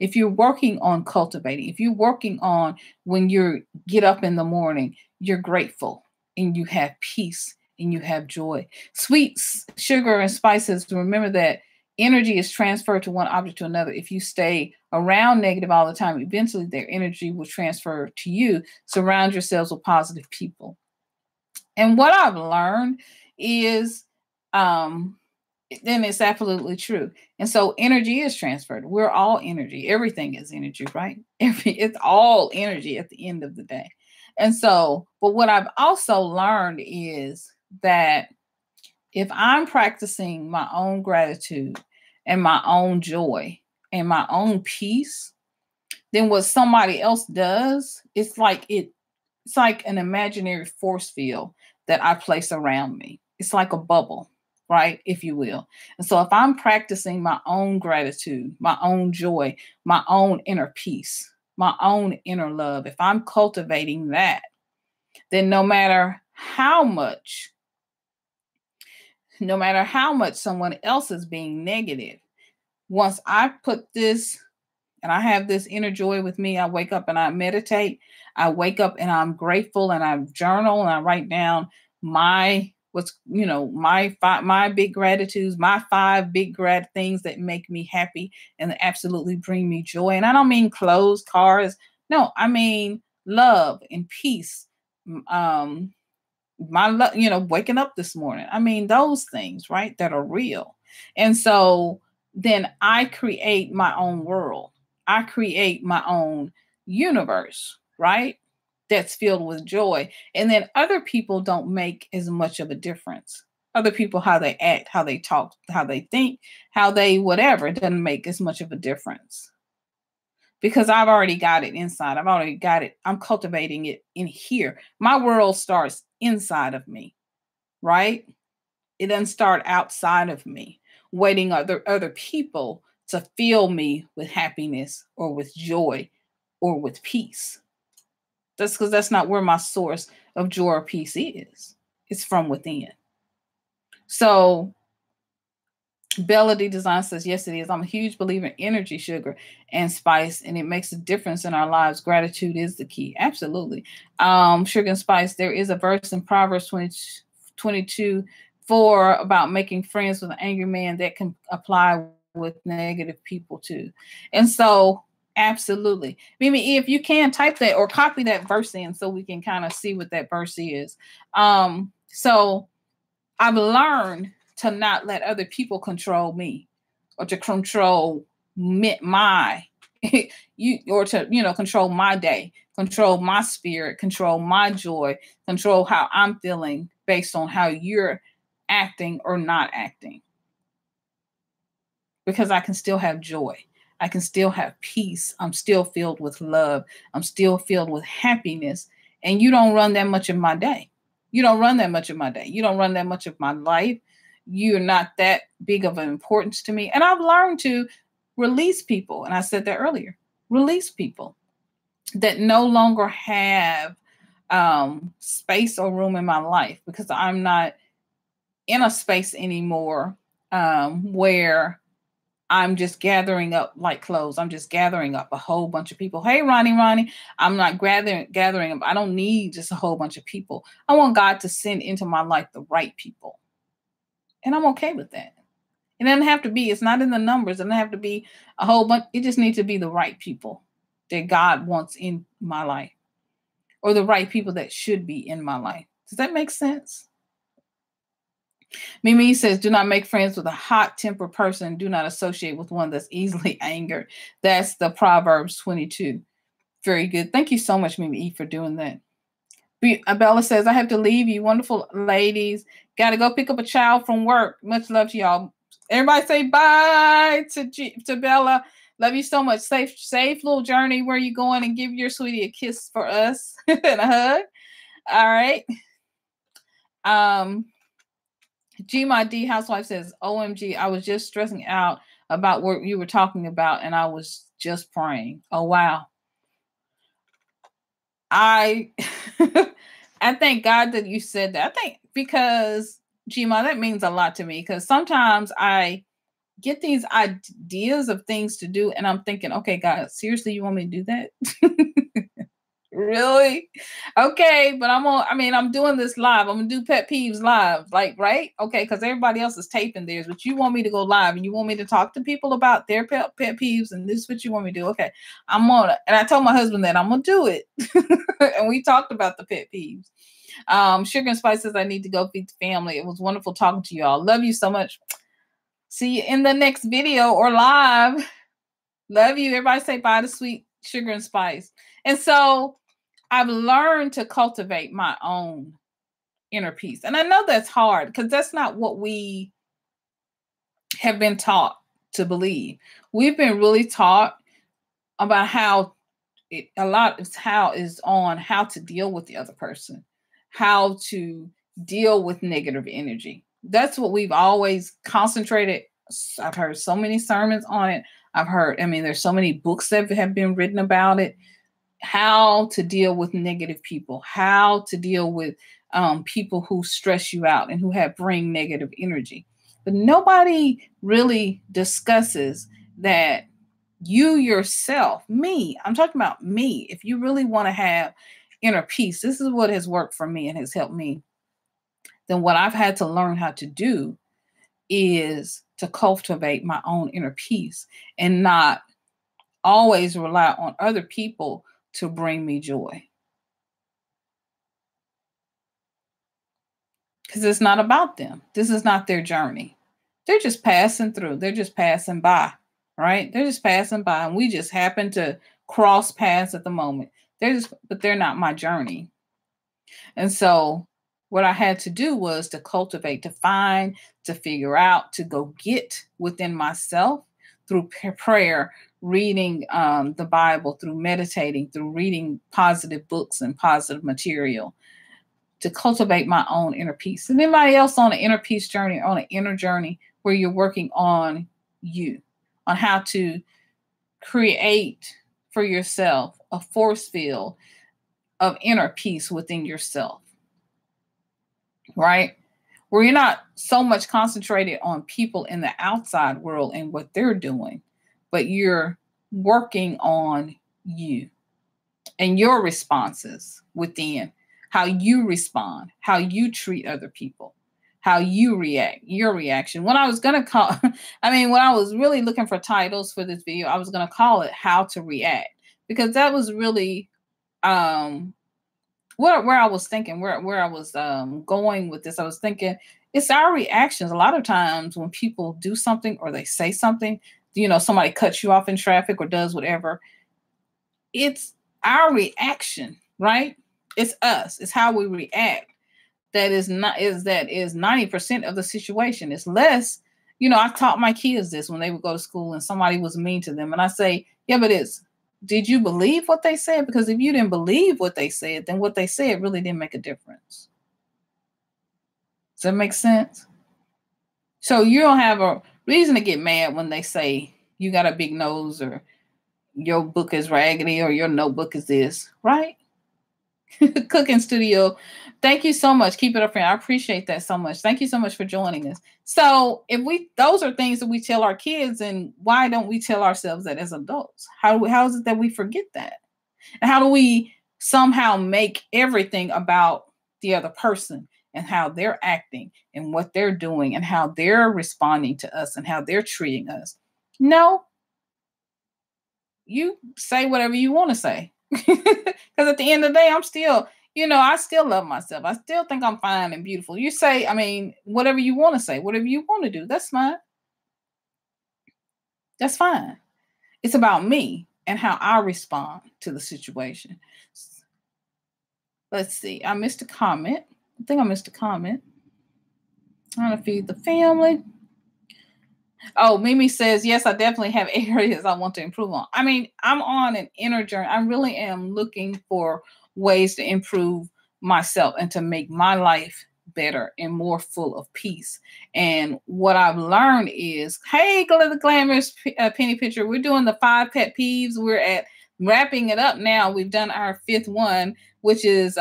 if you're working on cultivating, if you're working on when you get up in the morning, you're grateful and you have peace and you have joy. Sweets, sugar, and spices, remember that energy is transferred to one object to another. If you stay around negative all the time, eventually their energy will transfer to you. Surround yourselves with positive people. And what I've learned is, then it's absolutely true. And so energy is transferred. We're all energy. Everything is energy, right? It's all energy at the end of the day. And so, but what I've also learned is that if I'm practicing my own gratitude and my own joy and my own peace, then what somebody else does, it's like an imaginary force field that I place around me. It's like a bubble, right? If you will. And so if I'm practicing my own gratitude, my own joy, my own inner peace, my own inner love, if I'm cultivating that, then no matter how much someone else is being negative, once I put this and I have this inner joy with me, I wake up and I meditate, I wake up and I'm grateful, and I journal and I write down my my big gratitudes, my five big things that make me happy and that absolutely bring me joy. And I don't mean clothes, cars. No, I mean love and peace. Um, waking up this morning. I mean, those things, right, that are real. And so then I create my own world. I create my own universe, right? That's filled with joy. And then other people don't make as much of a difference. Other people, how they act, how they talk, how they think, how they whatever, it doesn't make as much of a difference because I've already got it inside. I've already got it. I'm cultivating it in here. My world starts inside of me, right? It doesn't start outside of me, waiting other people to fill me with happiness or with joy or with peace. That's because that's not where my source of joy or peace is. It's from within. So Bellady Design says, yes, it is. I'm a huge believer in energy, sugar, and spice, and it makes a difference in our lives. Gratitude is the key. Absolutely. Sugar and spice, there is a verse in Proverbs 22:4 about making friends with an angry man that can apply with negative people too. And so, absolutely. Mimi, if you can type that or copy that verse in so we can kind of see what that verse is. So I've learned to not let other people control me or to control my control my day, control my spirit, control my joy, control how I'm feeling based on how you're acting or not acting. Because I can still have joy. I can still have peace. I'm still filled with love. I'm still filled with happiness. And you don't run that much of my day. You don't run that much of my day. You don't run that much of my life. You're not that big of an importance to me. And I've learned to release people. And I said that earlier. Release people that no longer have space or room in my life because I'm not in a space anymore where I'm just gathering up like clothes. I'm just gathering up a whole bunch of people. Hey, Ronnie. I'm not gathering up. I don't need just a whole bunch of people. I want God to send into my life the right people. And I'm okay with that. It doesn't have to be, it's not in the numbers. It doesn't have to be a whole bunch. It just needs to be the right people that God wants in my life or the right people that should be in my life. Does that make sense? Mimi says, do not make friends with a hot-tempered person. Do not associate with one that's easily angered. That's the Proverbs 22. Very good. Thank you so much, Mimi, for doing that. Bella says, I have to leave you, wonderful ladies. Got to go pick up a child from work. Much love to y'all. Everybody say bye to Bella. Love you so much. Safe little journey where you going, and give your sweetie a kiss for us and a hug. All right. G My D housewife says, OMG, I was just stressing out about what you were talking about, and I was just praying. Oh, wow. I thank God that you said that. I think because, G-Ma, that means a lot to me because sometimes I get these ideas of things to do and I'm thinking, okay, God, seriously, you want me to do that? Really? Okay, but I'm doing this live. I'm gonna do Pet Peeves live, like, right? Okay, because everybody else is taping theirs, but you want me to go live and you want me to talk to people about their pet peeves, and this is what you want me to do. Okay, I'm on it. And I told my husband that I'm gonna do it. And we talked about the pet peeves. Sugar and Spice says, I need to go feed the family. It was wonderful talking to you all. Love you so much. See you in the next video or live. Love you. Everybody say bye to sweet Sugar and Spice. And so I've learned to cultivate my own inner peace. And I know that's hard because that's not what we have been taught to believe. We've been really taught about how how to deal with the other person, how to deal with negative energy. That's what we've always concentrated. I've heard so many sermons on it. There's so many books that have been written about it. How to deal with negative people, how to deal with people who stress you out and who bring negative energy. But nobody really discusses that You yourself, me, I'm talking about me. If you really want to have inner peace, this is what has worked for me and has helped me. Then what I've had to learn how to do is to cultivate my own inner peace and not always rely on other people to bring me joy. Because it's not about them. This is not their journey. They're just passing through. They're just passing by, right? They're just passing by, and we just happen to cross paths at the moment. But they're not my journey. And so, what I had to do was to cultivate, to find, to figure out, to go get within myself through prayer, reading the Bible, through meditating, through reading positive books and positive material, to cultivate my own inner peace. And anybody else on an inner peace journey, on an inner journey where you're working on you, on how to create for yourself a force field of inner peace within yourself, right? Where you're not so much concentrated on people in the outside world and what they're doing, but you're working on you and your responses within, how you respond, how you treat other people, how you react, your reaction. When I was going to call, when I was really looking for titles for this video, I was going to call it How to React, because that was really where I was thinking, where I was going with this. I was thinking it's our reactions. A lot of times when people do something or they say something, somebody cuts you off in traffic or does whatever, it's our reaction, right? It's us. It's how we react. That is 90% of the situation. It's less, I taught my kids this when they would go to school and somebody was mean to them. And I say, yeah, but did you believe what they said? Because if you didn't believe what they said, then what they said really didn't make a difference. Does that make sense? So you don't have a reason to get mad when they say you got a big nose or your book is raggedy or your notebook is this, right? Cooking Studio. Thank you so much. Keep it up, friend. I appreciate that so much. Thank you so much for joining us. So those are things that we tell our kids, and why don't we tell ourselves that as adults? How is it that we forget that? And how do we somehow make everything about the other person and how they're acting and what they're doing and how they're responding to us and how they're treating us? No, you say whatever you want to say. Because at the end of the day, I'm still, I still love myself. I still think I'm fine and beautiful. You say, whatever you want to say, whatever you want to do, that's fine. That's fine. It's about me and how I respond to the situation. Let's see. I missed a comment. I think I missed a comment. I'm going to feed the family. Oh, Mimi says, yes, I definitely have areas I want to improve on. I'm on an inner journey. I really am looking for ways to improve myself and to make my life better and more full of peace. And what I've learned is, hey, the glamorous penny picture. We're doing the 5 pet peeves. We're at wrapping it up now. We've done our 5th one, which is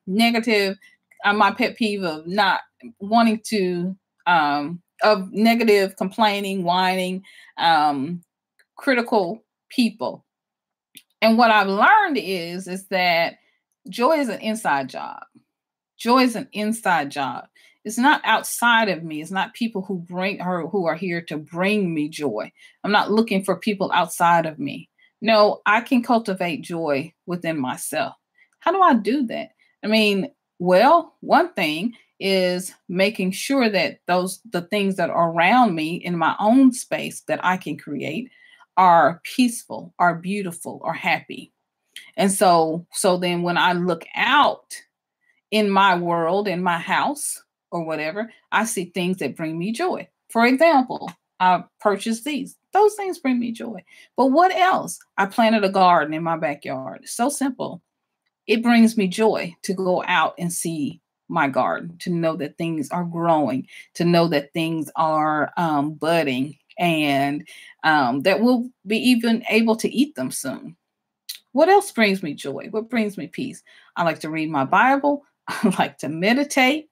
negative. My pet peeve of not wanting to of negative, complaining, whining, critical people. And what I've learned is that joy is an inside job. Joy is an inside job. It's not outside of me. It's not people who are here to bring me joy. I'm not looking for people outside of me. No, I can cultivate joy within myself. How do I do that? Well, one thing is making sure that the things that are around me in my own space that I can create are peaceful, are beautiful, are happy. And so then when I look out in my world, in my house or whatever, I see things that bring me joy. For example, I purchased these. Those things bring me joy. But what else? I planted a garden in my backyard. It's so simple. It brings me joy to go out and see my garden, to know that things are growing, to know that things are budding, and that we'll be even able to eat them soon. What else brings me joy? What brings me peace? I like to read my Bible. I like to meditate.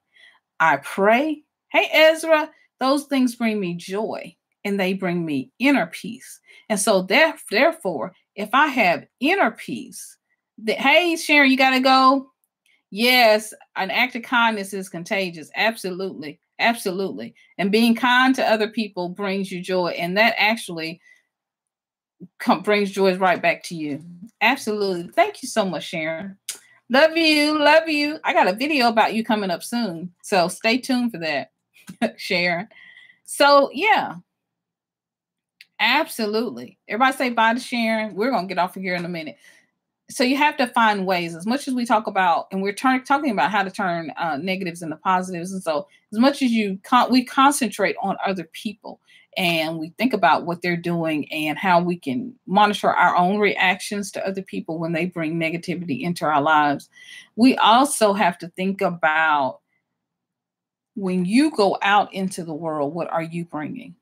I pray. Hey, Ezra, those things bring me joy. and they bring me inner peace. And so therefore, if I have inner peace, hey, Sharon, you got to go. Yes, an act of kindness is contagious. Absolutely. Absolutely. And being kind to other people brings you joy. And that actually brings joy right back to you. Absolutely. Thank you so much, Sharon. Love you. Love you. I got a video about you coming up soon. So stay tuned for that, Sharon. So, yeah, absolutely. Everybody say bye to Sharon. We're going to get off of here in a minute. So you have to find ways, as much as we talk about, and we're talking about how to turn negatives into positives. And so as much as we concentrate on other people and we think about what they're doing and how we can monitor our own reactions to other people when they bring negativity into our lives, we also have to think about, when you go out into the world, what are you bringing?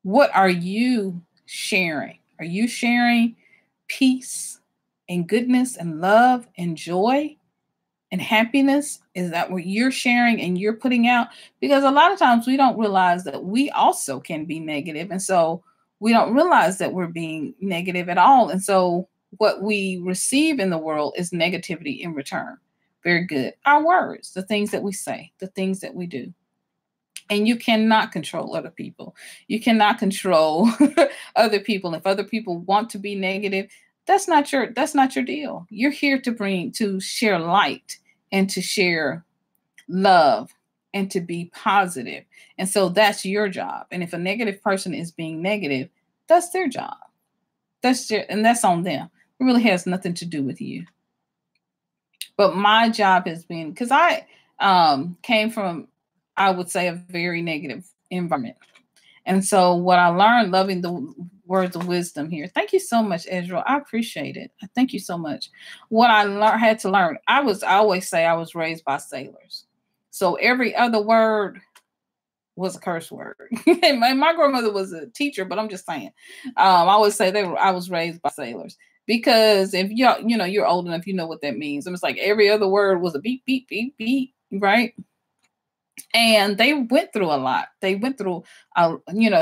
What are you sharing? Are you sharing peace and goodness and love and joy and happiness? Is that what you're sharing and you're putting out? Because a lot of times we don't realize that we also can be negative. And so we don't realize that we're being negative at all. And so what we receive in the world is negativity in return. Very good. Our words, the things that we say, the things that we do. And you cannot control other people. You cannot control other people. If other people want to be negative, that's not your deal. You're here to share light and to share love and to be positive. And so that's your job. And if a negative person is being negative, that's their job. And that's on them. It really has nothing to do with you. But my job has been, because I came from, I would say, a very negative environment. And so what I learned, loving the words of wisdom here. Thank you so much, Ezra. I appreciate it. Thank you so much. What I had to learn, I always say I was raised by sailors. So every other word was a curse word. My grandmother was a teacher, but I'm just saying. I always say I was raised by sailors. Because if you're old enough, you know what that means. It's like every other word was a beep, beep, beep, beep, right? And they went through a lot. They went through,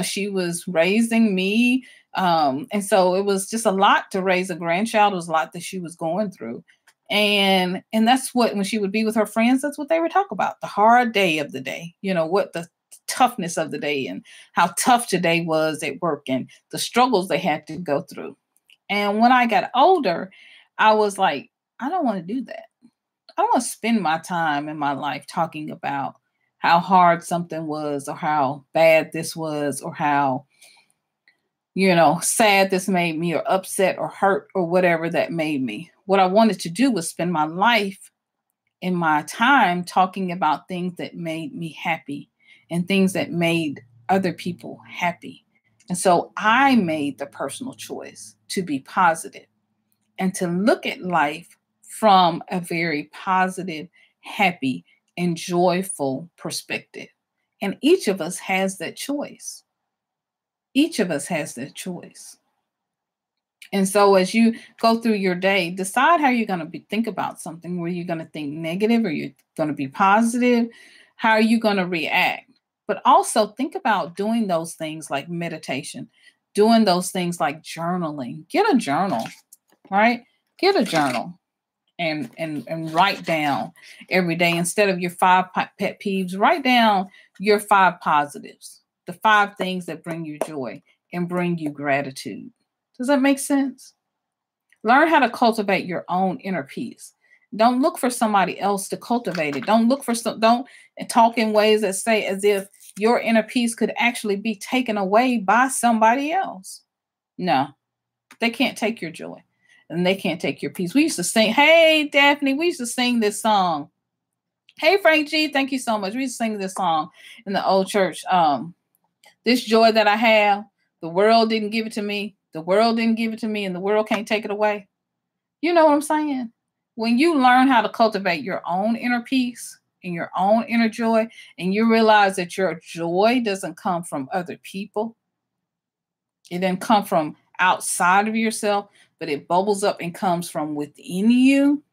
she was raising me. And so it was just a lot to raise a grandchild. It was a lot that she was going through. And that's what, when she would be with her friends, that's what they would talk about. The hard day of the day, what the toughness of the day and how tough today was at work and the struggles they had to go through. And when I got older, I was like, I don't want to do that. I don't want to spend my time in my life talking about how hard something was or how bad this was or how, sad this made me or upset or hurt or whatever that made me. What I wanted to do was spend my life in my time talking about things that made me happy and things that made other people happy. And so I made the personal choice to be positive and to look at life from a very positive, happy, and joyful perspective. And each of us has that choice. Each of us has that choice. And so as you go through your day, decide how you're going to think about something. Were you going to think negative or you're going to be positive? How are you going to react? But also think about doing those things like meditation, doing those things like journaling. Get a journal, right? Get a journal and write down every day. Instead of your 5 pet peeves, write down your 5 positives, the 5 things that bring you joy and bring you gratitude. Does that make sense? Learn how to cultivate your own inner peace. Don't look for somebody else to cultivate it. Don't talk in ways that say as if your inner peace could actually be taken away by somebody else. No, they can't take your joy and they can't take your peace. We used to sing, hey, Daphne, we used to sing this song. Hey, Frank G, thank you so much. We used to sing this song in the old church. This joy that I have, the world didn't give it to me. The world didn't give it to me and the world can't take it away. You know what I'm saying? When you learn how to cultivate your own inner peace and your own inner joy, and you realize that your joy doesn't come from other people, it doesn't come from outside of yourself, but it bubbles up and comes from within you,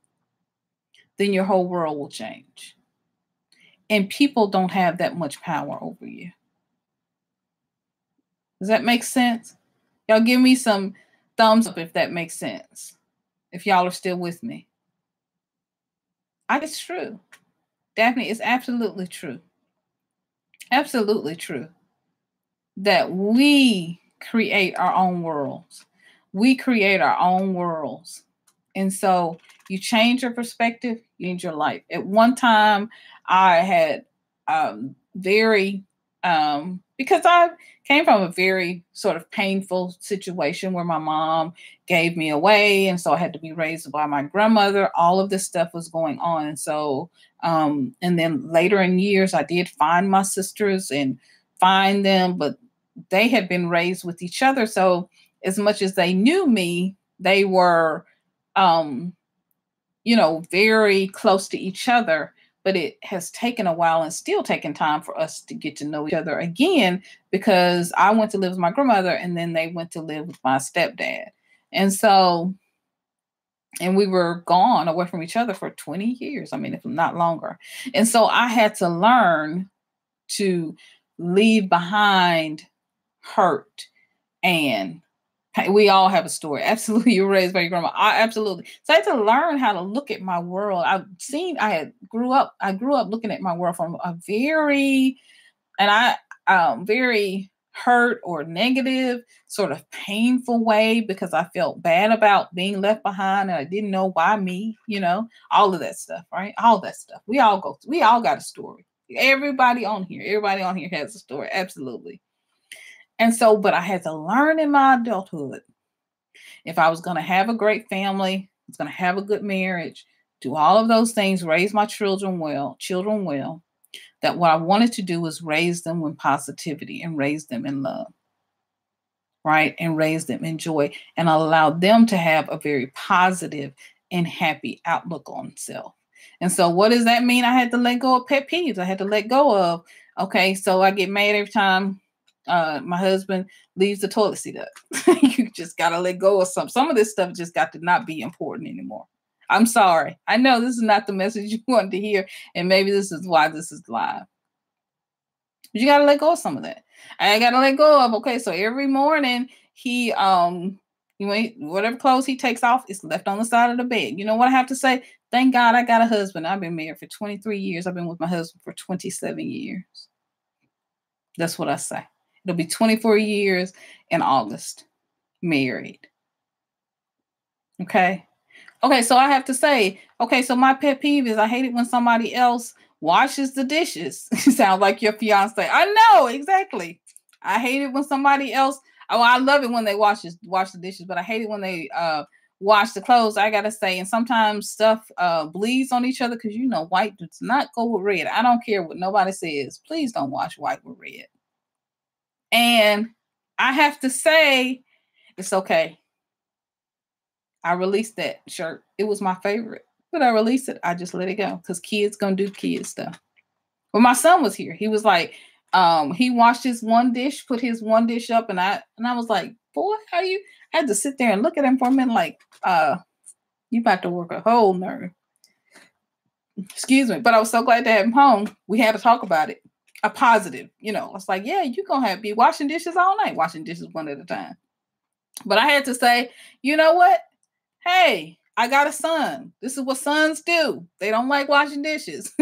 then your whole world will change. And people don't have that much power over you. Does that make sense? Y'all give me some thumbs up if that makes sense. If y'all are still with me. It's true. Daphne, it's absolutely true. Absolutely true. That we create our own worlds. We create our own worlds. And so you change your perspective, you change your life. At one time, I had very, because I came from a very sort of painful situation where my mom gave me away. And so I had to be raised by my grandmother. All of this stuff was going on. And so, and then later in years, I did find my sisters and find them, but they had been raised with each other. So as much as they knew me, they were, very close to each other, but it has taken a while and still taking time for us to get to know each other again, because I went to live with my grandmother and then they went to live with my stepdad. And so, and we were gone away from each other for 20 years. I mean, if not longer. And so I had to learn to leave behind hurt and we all have a story. Absolutely. You're raised by your grandma. Absolutely. So I had to learn how to look at my world. I grew up looking at my world from a very hurt or negative, sort of painful way, because I felt bad about being left behind and I didn't know why me, all of that stuff, right? All that stuff. We all got a story. Everybody on here has a story. Absolutely. And so, but I had to learn in my adulthood, if I was going to have a great family, I was going to have a good marriage, do all of those things, raise my children well, that what I wanted to do was raise them with positivity and raise them in love, right? And raise them in joy and allow them to have a very positive and happy outlook on self. And so what does that mean? I had to let go of pet peeves. I had to let go of, okay, so I get mad every time my husband leaves the toilet seat up. You just got to let go of some of this stuff just got to not be important anymore. I'm sorry. I know this is not the message you wanted to hear. And maybe this is why this is live. But you got to let go of some of that. I got to let go of, okay, so every morning he, whatever clothes he takes off is left on the side of the bed. You know what I have to say? Thank God I got a husband. I've been married for 23 years. I've been with my husband for 27 years. That's what I say. It'll be 24 years in August, married. Okay. Okay, so I have to say, okay, so my pet peeve is I hate it when somebody else washes the dishes. Sounds like your fiance. I know, exactly. I hate it when somebody else, I love it when they wash the dishes, but I hate it when they wash the clothes, I gotta say. And sometimes stuff bleeds on each other because white does not go with red. I don't care what nobody says. Please don't wash white with red. And I have to say, it's okay. I released that shirt. It was my favorite, but I released it. I just let it go because kids gonna do kid stuff. When my son was here, he was like, he washed his one dish, put his one dish up, and I was like, boy, I had to sit there and look at him for a minute, like, you about to work a whole nerve. Excuse me, but I was so glad to have him home. We had to talk about it. A positive, it's like, yeah, you're gonna be washing dishes all night, washing dishes one at a time. But I had to say, you know what? Hey, I got a son. This is what sons do. They don't like washing dishes.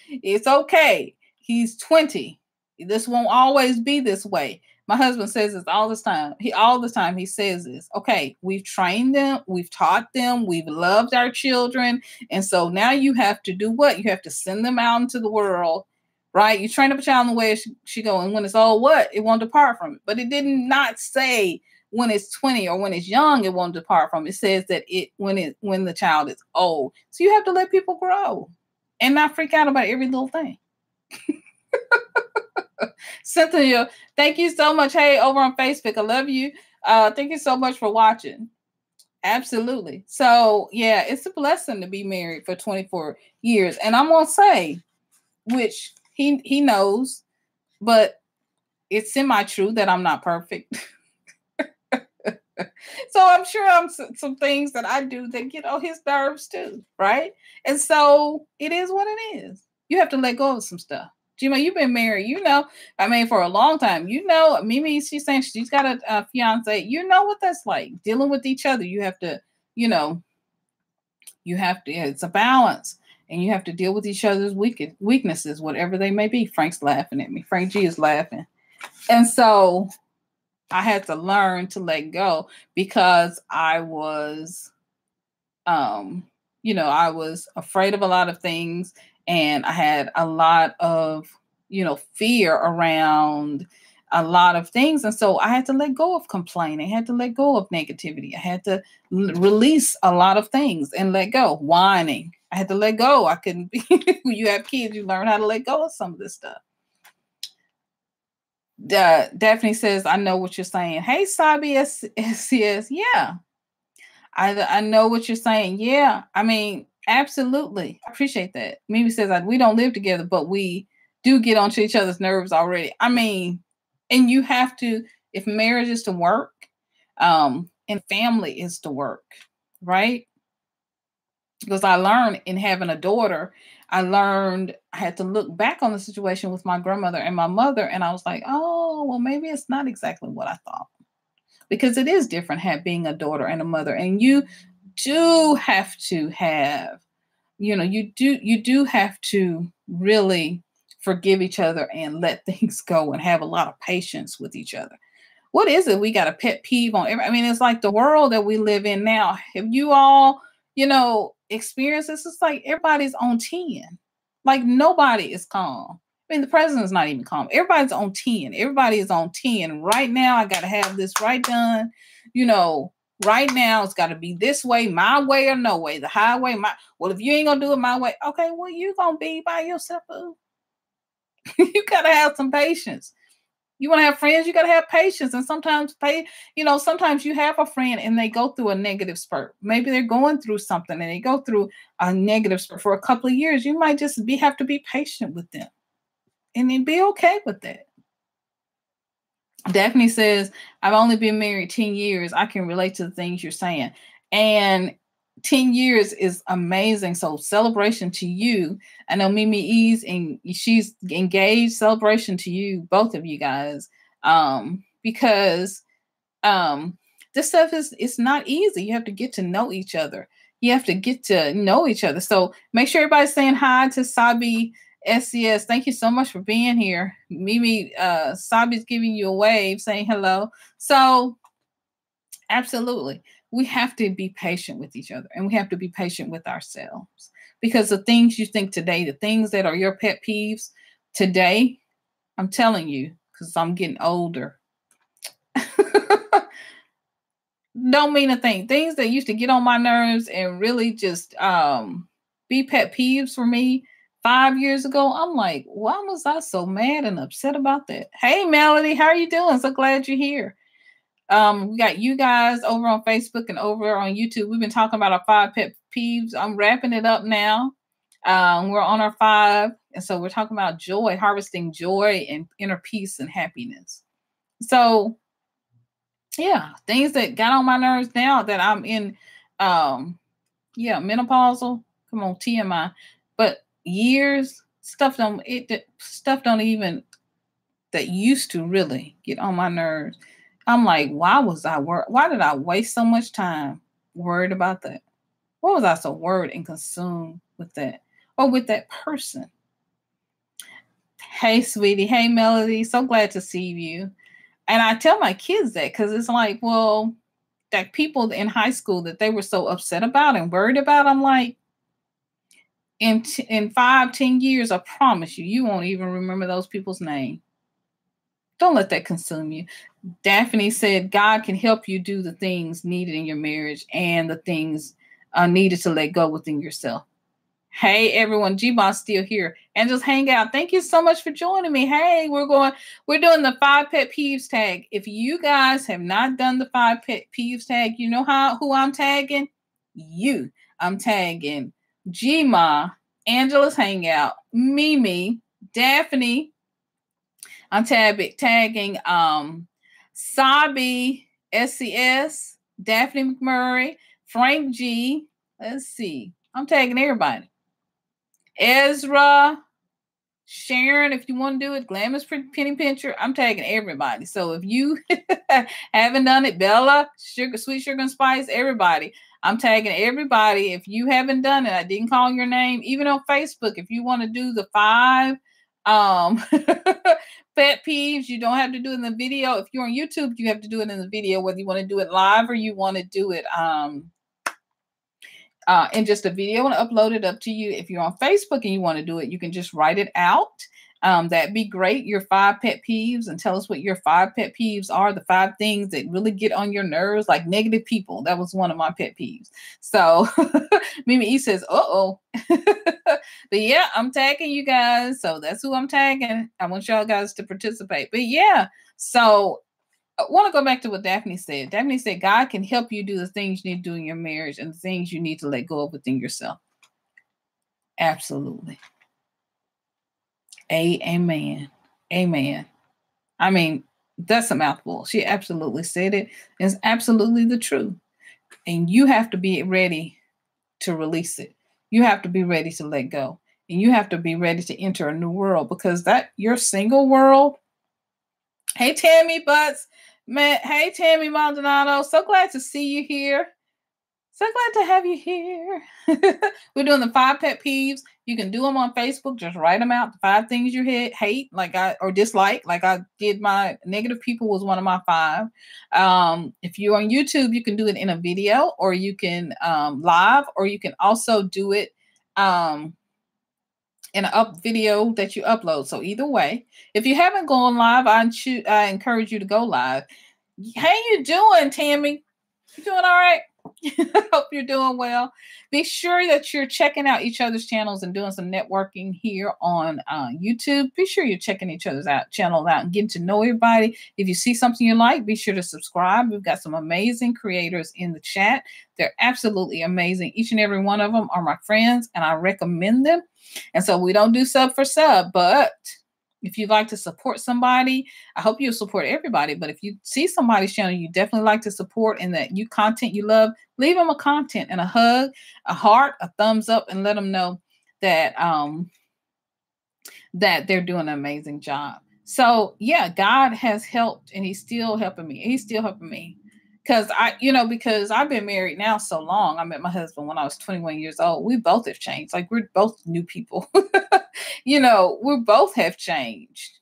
It's okay. He's 20. This won't always be this way. My husband says this all the time. He says this. Okay, we've trained them, we've taught them, we've loved our children. And so now you have to do what? You have to send them out into the world, right? You train up a child in the way it should go. And when it's old, what? It won't depart from it. But it did not say when it's 20 or when it's young, it won't depart from it. It says that when the child is old. So you have to let people grow and not freak out about every little thing. Cynthia, thank you so much. Hey, over on Facebook, I love you. Thank you so much for watching. Absolutely. So yeah, it's a blessing to be married for 24 years. And I'm going to say, which he knows, but it's semi-true that I'm not perfect. So I'm sure some things that I do that get on his nerves too, right? And so it is what it is. You have to let go of some stuff. Gma, you've been married, you know, I mean, for a long time, you know, Mimi, she's saying she's got a fiance. You know what that's like, dealing with each other. You have to, you know, you have to, it's a balance, and you have to deal with each other's weaknesses, whatever they may be. Frank's laughing at me. Frank G is laughing. And so I had to learn to let go, because I was, you know, I was afraid of a lot of things, and I had a lot of, you know, fear around a lot of things. And so I had to let go of complaining. I had to let go of negativity. I had to release a lot of things and let go. Whining. I had to let go. I couldn't be, when you have kids, you learn how to let go of some of this stuff. Daphne says, I know what you're saying. Hey, Sabi SCS. Yeah, I know what you're saying. Yeah, I mean, absolutely. I appreciate that. Mimi says, we don't live together, but we do get onto each other's nerves already. I mean, and you have to, if marriage is to work, and family is to work, right? Because I learned in having a daughter, I had to look back on the situation with my grandmother and my mother, and I was like, oh, well, maybe it's not exactly what I thought. Because it is different being a daughter and a mother. And you do have to have, you know, you do have to really forgive each other and let things go and have a lot of patience with each other. What is it? We got a pet peeve on every, I mean, it's like the world that we live in now. Have you all, you know, experienced this? It's like everybody's on 10. Like nobody is calm. I mean, the president's not even calm. Everybody's on 10. Everybody is on 10. Right now, I got to have this right done. You know, right now, it's got to be this way, my way or no way, the highway. Well, if you ain't going to do it my way, okay, well, you going to be by yourself. You got to have some patience. You want to have friends, you got to have patience. And sometimes sometimes you have a friend and they go through a negative spurt. Maybe they're going through something and they go through a negative spurt for a couple of years. You might just have to be patient with them and then be okay with that. Daphne says, I've only been married 10 years. I can relate to the things you're saying. And 10 years is amazing. So celebration to you. I know Mimi E's and she's engaged. Celebration to you, both of you guys. Because this stuff it's not easy. You have to get to know each other. You have to get to know each other. So make sure everybody's saying hi to Sabi SCS. Thank you so much for being here. Mimi, Sabi's giving you a wave saying hello. So absolutely. We have to be patient with each other, and we have to be patient with ourselves, because the things you think today, the things that are your pet peeves today, I'm telling you, because I'm getting older, don't mean a thing. Things that used to get on my nerves and really just be pet peeves for me 5 years ago, I'm like, why was I so mad and upset about that? Hey, Melody, how are you doing? So glad you're here. We got you guys over on Facebook and over on YouTube. We've been talking about our 5 pet peeves. I'm wrapping it up now. We're on our 5. And so we're talking about joy, harvesting joy and inner peace and happiness. So yeah, things that got on my nerves now that I'm in, menopausal. Come on, TMI. But years, stuff don't even that used to really get on my nerves. I'm like, why was I worried? Why did I waste so much time worried about that? What was I so worried and consumed with that? Or with that person? Hey, sweetie. Hey, Melody. So glad to see you. And I tell my kids that because it's like, well, that people in high school that they were so upset about and worried about, I'm like, in 5-10 years, I promise you, you won't even remember those people's name. Don't let that consume you. Daphne said, God can help you do the things needed in your marriage and the things needed to let go within yourself. Hey, everyone. G-Boss still here. And just hang out. Thank you so much for joining me. Hey, we're doing the 5 pet peeves tag. If you guys have not done the 5 pet peeves tag, you know who I'm tagging? You. I'm tagging G-Ma, Angela's Hangout, Mimi, Daphne. I'm tagging Sabi SCS, Daphne McMurray, Frank G. Let's see. I'm tagging everybody. Ezra, Sharon, if you want to do it, Glamorous Penny Pincher, I'm tagging everybody. So if you haven't done it, Bella, Sweet Sugar and Spice, everybody. I'm tagging everybody. If you haven't done it, I didn't call your name. Even on Facebook, if you want to do the 5 pet peeves, you don't have to do it in the video. If you're on YouTube, you have to do it in the video, whether you want to do it live or you want to do it in just a video and upload it, up to you. If you're on Facebook and you want to do it, you can just write it out. That'd be great. Your 5 pet peeves, and tell us what your 5 pet peeves are. The 5 things that really get on your nerves, like negative people. That was one of my pet peeves. So Mimi E says, uh-oh. But yeah, I'm tagging you guys. So that's who I'm tagging. I want y'all guys to participate. But yeah, so I want to go back to what Daphne said. Daphne said, God can help you do the things you need to do in your marriage and the things you need to let go of within yourself. Absolutely. Amen. Amen. I mean, that's a mouthful. She absolutely said it. It's absolutely the truth. And you have to be ready to release it. You have to be ready to let go. And you have to be ready to enter a new world, because that your single world. Hey, Tammy Butts. Man, hey, Tammy Maldonado. So glad to see you here. So glad to have you here. We're doing the 5 pet peeves. You can do them on Facebook. Just write them out. The 5 things you hate, or dislike. Like I did, my negative people was one of my 5. If you're on YouTube, you can do it in a video, or you can live, or you can also do it in a video that you upload. So either way, if you haven't gone live, I encourage you to go live. How you doing, Tammy? You doing all right? Hope you're doing well. Be sure that you're checking out each other's channels and doing some networking here on YouTube. Be sure you're checking each other's channels out and getting to know everybody. If you see something you like, be sure to subscribe. We've got some amazing creators in the chat. They're absolutely amazing. Each and every one of them are my friends, and I recommend them. And so we don't do sub for sub, but if you'd like to support somebody, I hope you'll support everybody. But if you see somebody's channel you definitely like to support, and that content you love, leave them a comment and a hug, a heart, a thumbs up, and let them know that that they're doing an amazing job. So yeah, God has helped, and He's still helping me. He's still helping me. Because because I've been married now so long. I met my husband when I was 21 years old. We both have changed. Like, we're both new people. We both have changed.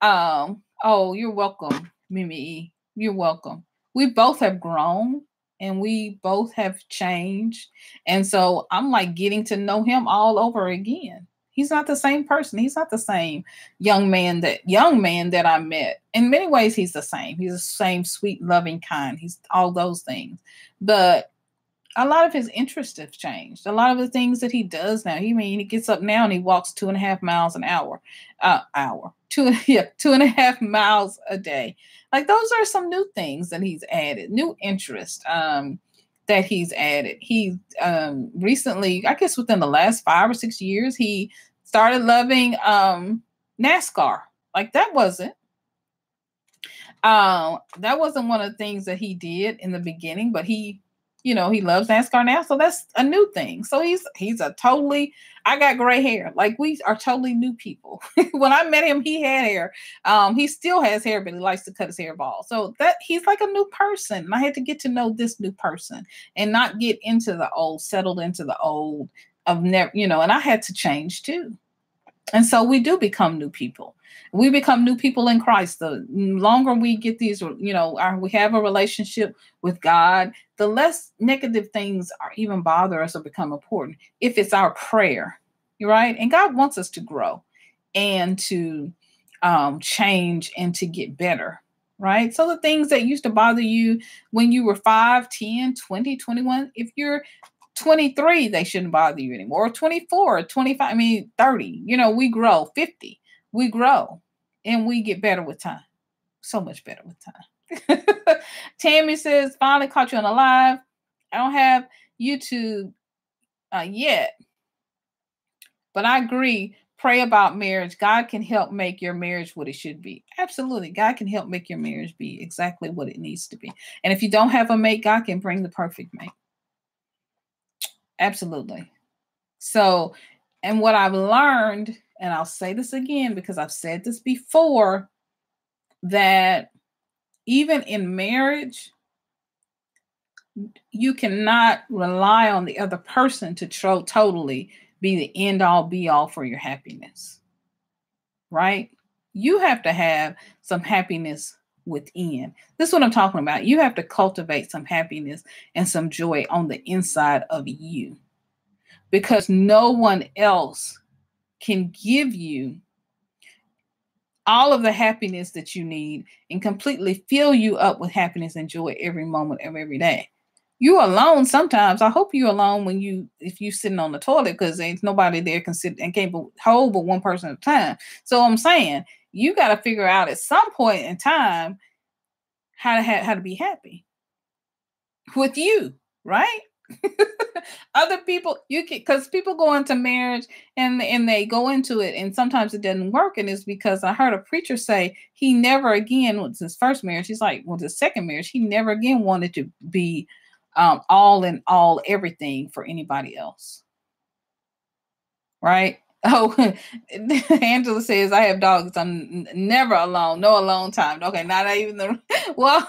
Oh, you're welcome, Mimi. You're welcome. We both have grown, and we both have changed. And so I'm like getting to know him all over again. He's not the same person. He's not the same young man that I met. In many ways, he's the same. He's the same sweet, loving, kind. He's all those things. But a lot of his interests have changed. A lot of the things that he does now. He gets up now and he walks 2.5 miles an hour. 2.5 miles a day. Like, those are some new things that he's added, new interest that he's added. He recently, I guess within the last 5 or 6 years, he started loving NASCAR. Like, that wasn't one of the things that he did in the beginning, but he loves NASCAR now. So that's a new thing. So he's a totally, I got gray hair. Like, we are totally new people. When I met him, he had hair. He still has hair, but he likes to cut his hair bald. So that he's like a new person. And I had to get to know this new person and not get into the old, settled into the old of never, and I had to change too. And so we do become new people. We become new people in Christ. The longer we get these, we have a relationship with God, the less negative things are even bother us or become important if it's our prayer, right? And God wants us to grow and to change and to get better, right? So the things that used to bother you when you were 5, 10, 20, 21, if you're 23, they shouldn't bother you anymore. Or 24, or 25, 30. We grow. 50. We grow and we get better with time. So much better with time. Tammy says, finally caught you on a live. I don't have YouTube yet, but I agree. Pray about marriage. God can help make your marriage what it should be. Absolutely. God can help make your marriage be exactly what it needs to be. And if you don't have a mate, God can bring the perfect mate. Absolutely. So, and what I've learned and I'll say this again because I've said this before, that even in marriage, you cannot rely on the other person to totally be the end all be all for your happiness, right? You have to have some happiness within. This is what I'm talking about. You have to cultivate some happiness and some joy on the inside of you, because no one else can give you all of the happiness that you need and completely fill you up with happiness and joy every moment of every day. You're alone sometimes. I hope you're alone if you're sitting on the toilet, because ain't nobody there can sit and can't hold but one person at a time. So I'm saying you got to figure out at some point in time how to be happy with you, right? Other people, you can, because people go into marriage and they go into it and sometimes it doesn't work, and it's because I heard a preacher say he never again, with his first marriage, he's like, well, his second marriage, he never again wanted to be all in all everything for anybody else, right? Oh, Angela says I have dogs. I'm never alone. No alone time. Okay, not even the well.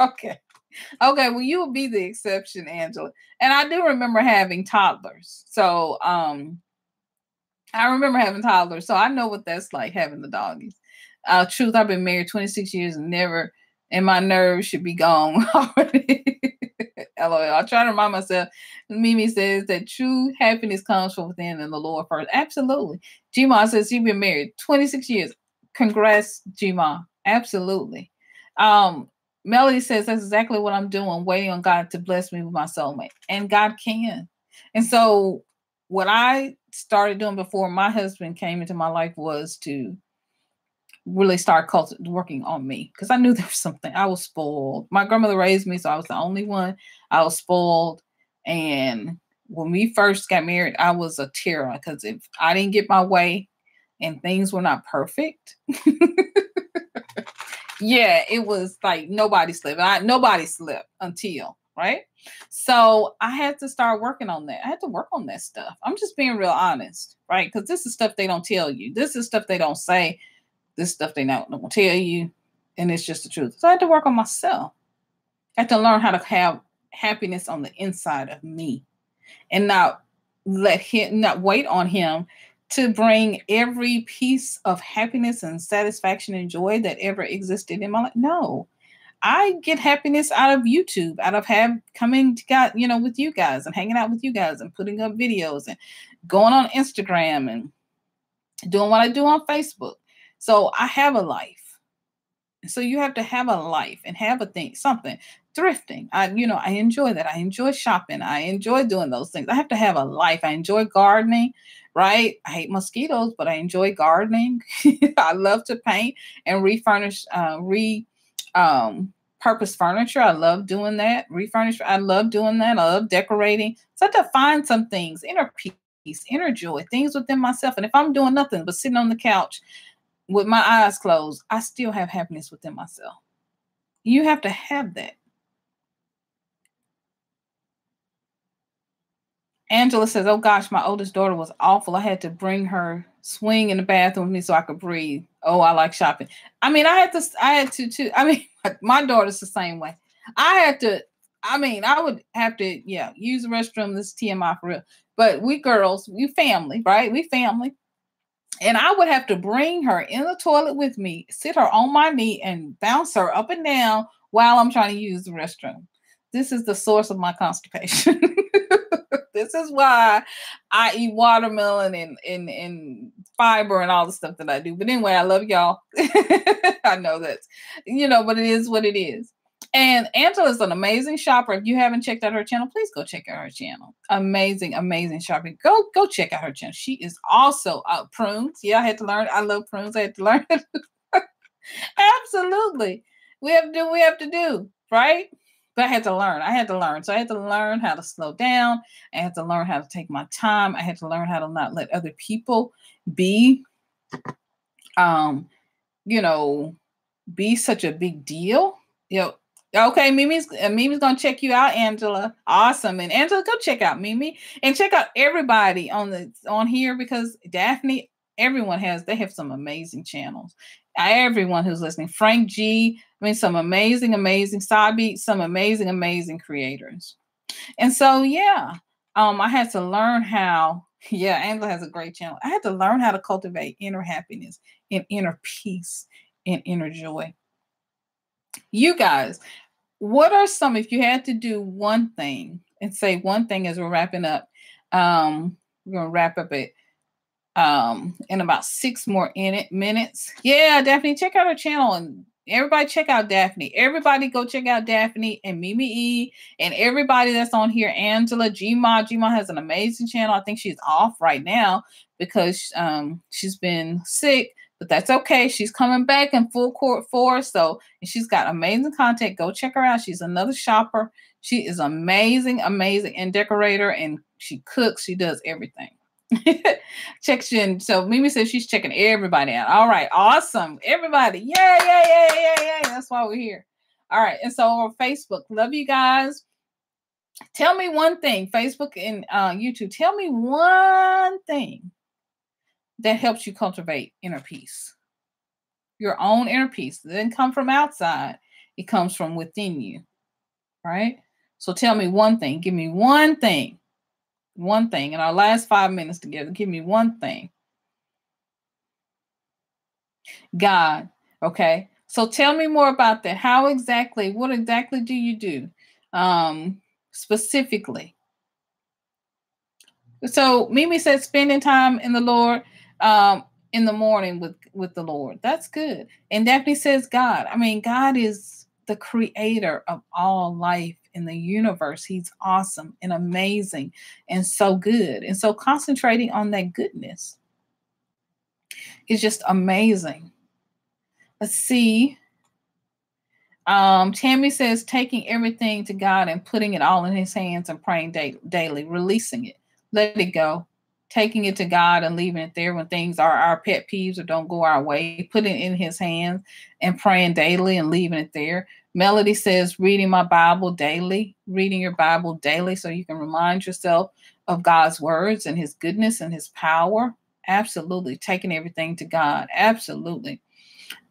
Okay. Okay, well, you will be the exception, Angela. And I do remember having toddlers. So I remember having toddlers. So I know what that's like, having the doggies. Truth, I've been married 26 years and never, and my nerves should be gone already. LOL. I try to remind myself. Mimi says that true happiness comes from within and the Lord first. Absolutely. Gma says you've been married 26 years. Congrats, Gma. Absolutely. Melody says that's exactly what I'm doing, waiting on God to bless me with my soulmate. And God can. And so what I started doing before my husband came into my life was to really start working on me, because I knew there was something. I was spoiled. My grandmother raised me, so I was the only one. I was spoiled. And when we first got married, I was a terror, because if I didn't get my way and things were not perfect, yeah, it was like nobody slept. Nobody slept until, right? So I had to start working on that. I had to work on that stuff. I'm just being real honest, right? Because this is stuff they don't tell you. This is stuff they don't say. This stuff they don't tell you. And it's just the truth. So I had to work on myself. I had to learn how to have happiness on the inside of me and not wait on him to bring every piece of happiness and satisfaction and joy that ever existed in my life. No, I get happiness out of YouTube, out of coming to God, with you guys and hanging out with you guys and putting up videos and going on Instagram and doing what I do on Facebook. So I have a life. So you have to have a life and have something. Thrifting. I enjoy that. I enjoy shopping. I enjoy doing those things. I have to have a life. I enjoy gardening, right? I hate mosquitoes, but I enjoy gardening. I love to paint and refurnish, purpose furniture. I love doing that. Refurnish. I love doing that. I love decorating. So I have to find some things, inner peace, inner joy, things within myself. And if I'm doing nothing but sitting on the couch with my eyes closed, I still have happiness within myself. You have to have that. Angela says, oh gosh, my oldest daughter was awful. I had to bring her swing in the bathroom with me so I could breathe. Oh, I like shopping. I mean, I had to too. I mean, my daughter's the same way. I would have to, use the restroom. This is TMI for real. But we girls, we family, right? We family. And I would have to bring her in the toilet with me, sit her on my knee and bounce her up and down while I'm trying to use the restroom. This is the source of my constipation. This is why I eat watermelon and fiber and all the stuff that I do. But anyway, I love y'all. I know that's, but it is what it is. And Angela is an amazing shopper. If you haven't checked out her channel, please go check out her channel. Amazing, amazing shopping. Go check out her channel. She is also prunes. Yeah, I had to learn. I love prunes. I had to learn. Absolutely. We have to do what we have to do, right? But I had to learn. So I had to learn how to slow down. I had to learn how to take my time. I had to learn how to not let other people be be such a big deal. Okay, Mimi's gonna check you out, Angela. Awesome. And Angela, go check out Mimi and check out everybody on here, because Daphne they have some amazing channels. Everyone who's listening, Frank G, I mean, some amazing, amazing Sabi, some amazing, amazing creators. And so, yeah, I had to learn how, yeah, Angela has a great channel. I had to learn how to cultivate inner happiness and inner peace and inner joy. You guys, what are some, if you had to do one thing and say one thing as we're wrapping up, we're going to wrap up it in about 6 more minutes. Yeah, Daphne, check out her channel, and everybody check out Daphne. Everybody go check out Daphne and Mimi E and everybody that's on here. Angela, Gma has an amazing channel. I think she's off right now because she's been sick, but that's okay. She's coming back in full court force. So, and she's got amazing content. Go check her out. She's another shopper. She is amazing, amazing, and decorator, and she cooks. She does everything. Checks in. So Mimi says she's checking everybody out. All right, awesome, everybody. Yay. That's why we're here. All right, and so on Facebook, love you guys. Tell me one thing, Facebook and YouTube, tell me one thing that helps you cultivate inner peace. Your own inner peace. It doesn't come from outside. It comes from within you. Right? So tell me one thing. Give me one thing. One thing in our last 5 minutes together. Give me one thing. God. Okay. So tell me more about that. What exactly do you do? Specifically. So Mimi said spending time in the Lord, in the morning with the Lord. That's good. And Daphne says God. I mean, God is the creator of all life in the universe. He's awesome and amazing and so good. And so concentrating on that goodness is just amazing. Let's see. Tammy says taking everything to God and putting it all in his hands and praying daily, releasing it, let it go, taking it to God and leaving it there when things are our pet peeves or don't go our way, putting it in his hands and praying daily and leaving it there. Melody says reading my Bible daily, reading your Bible daily so you can remind yourself of God's words and his goodness and his power. Absolutely. Taking everything to God. Absolutely.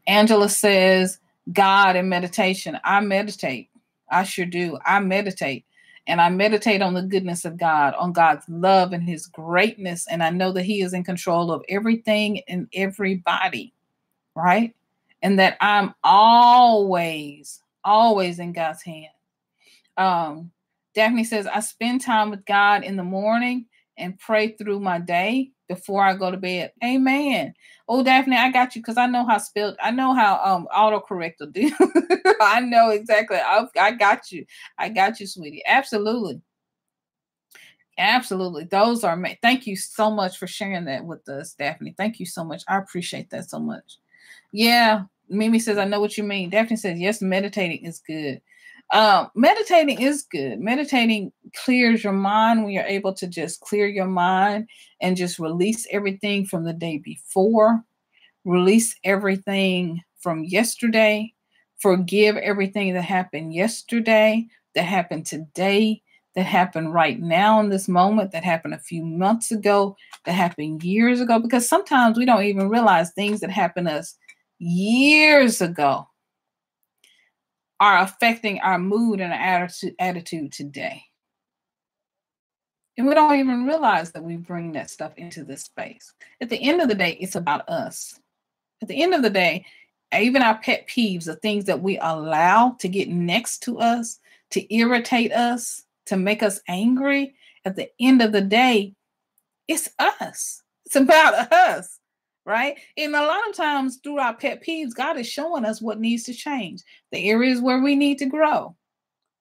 Angela says God and meditation. I meditate. I sure do. I meditate. And I meditate on the goodness of God, on God's love and his greatness. And I know that he is in control of everything and everybody, right? And that I'm always in God's hand. Daphne says, I spend time with God in the morning and pray through my day before I go to bed. Amen. Oh, Daphne, I got you because I know how autocorrect will do. I know exactly. I got you. I got you, sweetie. Absolutely. Absolutely. Those are thank you so much for sharing that with us, Daphne. Thank you so much. I appreciate that so much. Yeah. Mimi says, I know what you mean. Daphne says, yes, meditating is good. Meditating is good. Meditating clears your mind when you're able to just clear your mind and just release everything from the day before, release everything from yesterday, forgive everything that happened yesterday, that happened today, that happened right now in this moment, that happened a few months ago, that happened years ago, because sometimes we don't even realize things that happened to us years ago are affecting our mood and our attitude today. And we don't even realize that we bring that stuff into this space. At the end of the day, it's about us. At the end of the day, even our pet peeves, the things that we allow to get next to us, to irritate us, to make us angry, at the end of the day, it's us. It's about us. Right? And a lot of times through our pet peeves, God is showing us what needs to change, the areas where we need to grow,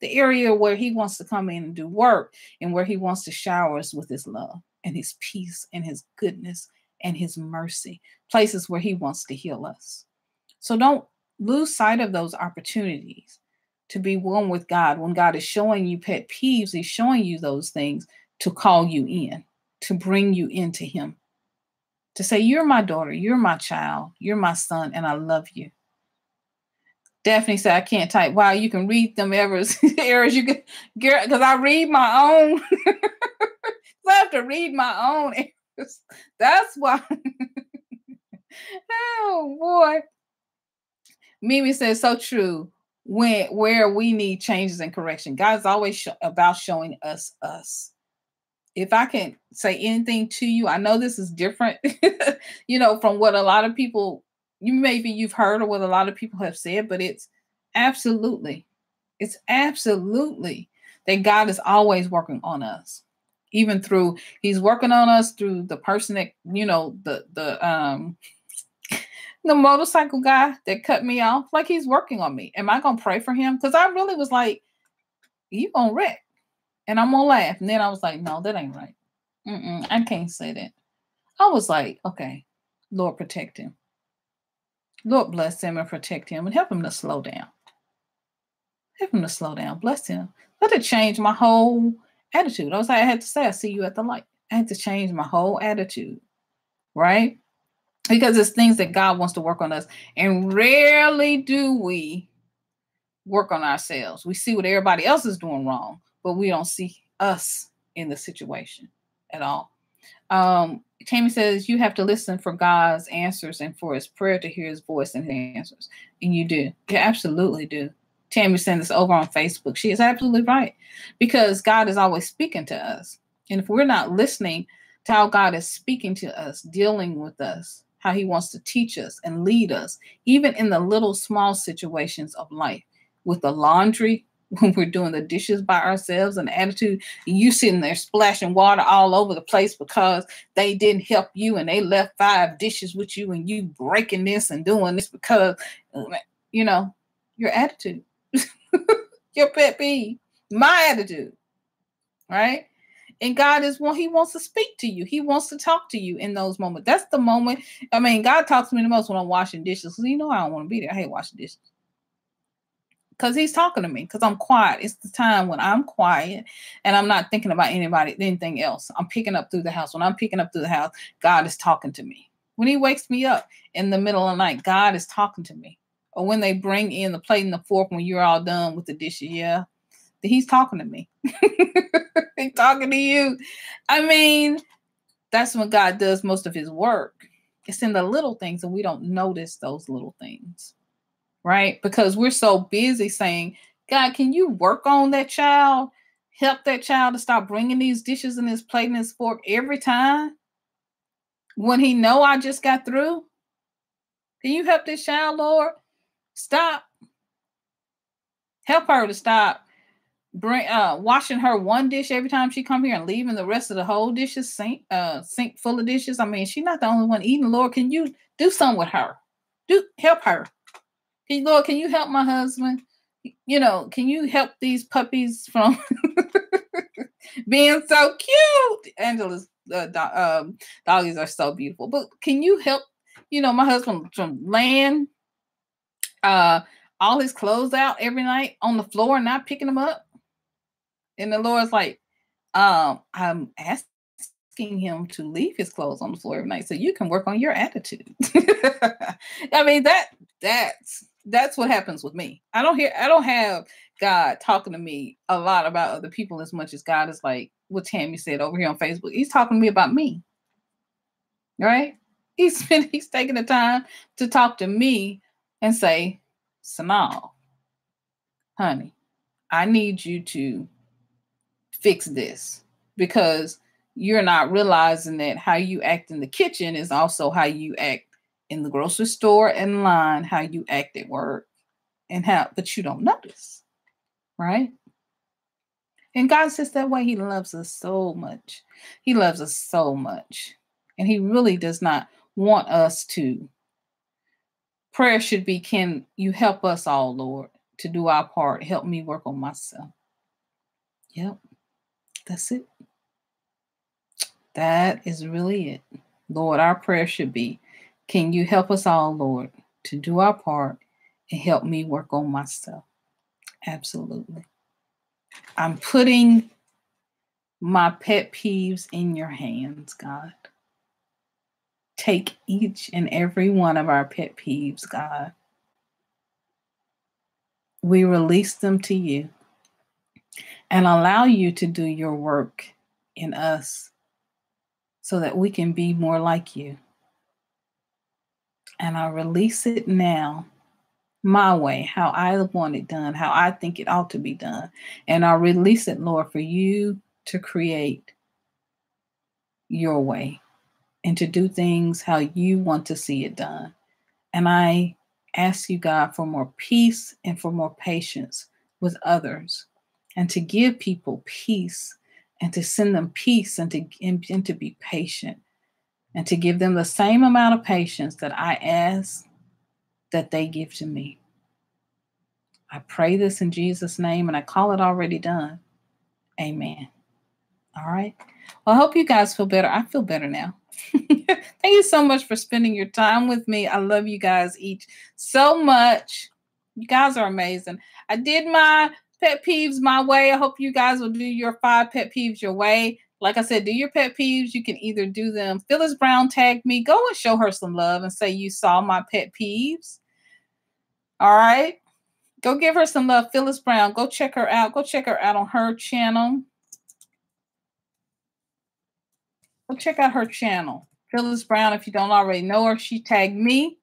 the area where he wants to come in and do work, and where he wants to shower us with his love and his peace and his goodness and his mercy, places where he wants to heal us. So don't lose sight of those opportunities to be one with God. When God is showing you pet peeves, he's showing you those things to call you in, to bring you into him. To say, you're my daughter, you're my child, you're my son, and I love you. Daphne said, I can't type. Wow, you can read them errors you can, because I read my own. So I have to read my own errors. That's why. Oh boy. Mimi says so true. Where we need changes and correction. God's always about showing us. If I can say anything to you, I know this is different, from what a lot of people you've heard or what a lot of people have said, but absolutely, it's absolutely that God is always working on us, even through He's working on us through the person that the motorcycle guy that cut me off. Like He's working on me. Am I gonna pray for him? Because I really was like, you gonna wreck, and I'm gonna laugh, and then I was like, no, that ain't right. I can't say that. I was like, okay, Lord, protect him. Lord, bless him and protect him and help him to slow down. Help him to slow down. Bless him. Let it change my whole attitude. I had to say, I see you at the light. I had to change my whole attitude, right? Because it's things that God wants to work on us. And rarely do we work on ourselves. We see what everybody else is doing wrong, but we don't see us in the situation at all. Tammy says you have to listen for God's answers and for His prayer to hear His voice and His answers. And you do. You absolutely do. Tammy sent this over on Facebook. She is absolutely right. Because God is always speaking to us. And if we're not listening to how God is speaking to us, dealing with us, how He wants to teach us and lead us, even in the little small situations of life, with the laundry, when we're doing the dishes by ourselves, and the attitude, you sitting there splashing water all over the place because they didn't help you and they left 5 dishes with you and you breaking this and doing this because, your attitude, your pet peeve, my attitude, right? And God He wants to speak to you. He wants to talk to you in those moments. That's the moment. I mean, God talks to me the most when I'm washing dishes. Because I don't want to be there. I hate washing dishes. Because He's talking to me, because I'm quiet. It's the time when I'm quiet and I'm not thinking about anything else. I'm picking up through the house. When I'm picking up through the house, God is talking to me. When He wakes me up in the middle of the night, God is talking to me. Or when they bring in the plate and the fork when you're all done with the dishes, He's talking to me. He's talking to you. I mean, that's when God does most of His work. It's in the little things, and we don't notice those little things. Right? Because we're so busy saying, God, can you work on that child? Help that child to stop bringing these dishes and this plate and this fork every time when He know I just got through? Can you help this child, Lord? Stop. Help her to stop washing her one dish every time she come here and leaving the rest of the whole dishes sink full of dishes. I mean, she's not the only one eating. Lord, can you do something with her? Help her. Lord, can you help my husband? Can you help these puppies from being so cute? Angela's doggies are so beautiful. But can you help, my husband from laying all his clothes out every night on the floor and not picking them up? And the Lord's like, I'm asking him to leave his clothes on the floor every night so you can work on your attitude. I mean, that's what happens with me. I don't have God talking to me a lot about other people as much as God is like what Tammy said over here on Facebook. He's talking to me about me. Right? He's taking the time to talk to me and say, Sanal, honey, I need you to fix this, because you're not realizing that how you act in the kitchen is also how you act in the grocery store and line, how you act at work, but you don't notice, right? And God's just that way. He loves us so much. He loves us so much. And He really does not want us to. Prayer should be, can you help us all, Lord, to do our part? Help me work on myself. Yep. That's it. That is really it. Lord, our prayer should be, can you help us all, Lord, to do our part and help me work on myself? Absolutely. I'm putting my pet peeves in your hands, God. Take each and every one of our pet peeves, God. We release them to you and allow you to do your work in us so that we can be more like you. And I release it now, my way, how I want it done, how I think it ought to be done. And I release it, Lord, for you to create your way and to do things how you want to see it done. And I ask you, God, for more peace and for more patience with others, and to give people peace and to send them peace, and to be patient, and to give them the same amount of patience that I ask that they give to me. I pray this in Jesus' name, and I call it already done. Amen. All right. Well, I hope you guys feel better. I feel better now. Thank you so much for spending your time with me. I love you guys each so much. You guys are amazing. I did my pet peeves my way. I hope you guys will do your 5 pet peeves your way. Like I said, do your pet peeves. You can either do them. Phyllis Brown tagged me. Go and show her some love and say you saw my pet peeves. All right. Go give her some love. Phyllis Brown. Go check her out. Go check her out on her channel. Go check out her channel. Phyllis Brown, if you don't already know her, she tagged me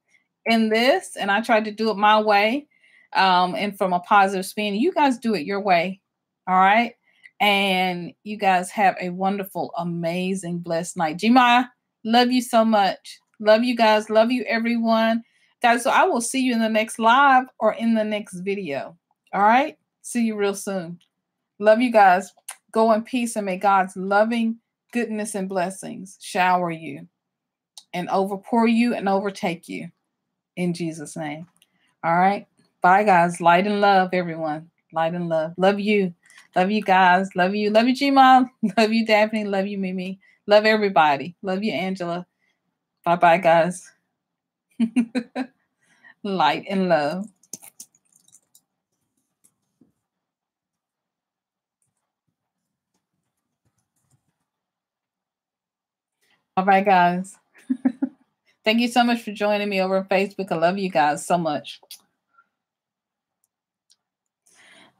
in this, and I tried to do it my way, and from a positive spin. You guys do it your way. All right. And you guys have a wonderful, amazing, blessed night. Jima, love you so much. Love you guys. Love you, everyone. Guys, so I will see you in the next live or in the next video. All right. See you real soon. Love you guys. Go in peace, and may God's loving goodness and blessings shower you and overpour you and overtake you in Jesus' name. All right. Bye, guys. Light and love, everyone. Light and love. Love you. Love you guys. Love you. Love you, G-Mom. Love you, Daphne. Love you, Mimi. Love everybody. Love you, Angela. Bye-bye, guys. Light and love. Bye-bye, guys. Thank you so much for joining me over on Facebook. I love you guys so much.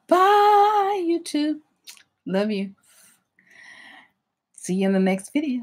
Bye, YouTube. Love you. See you in the next video.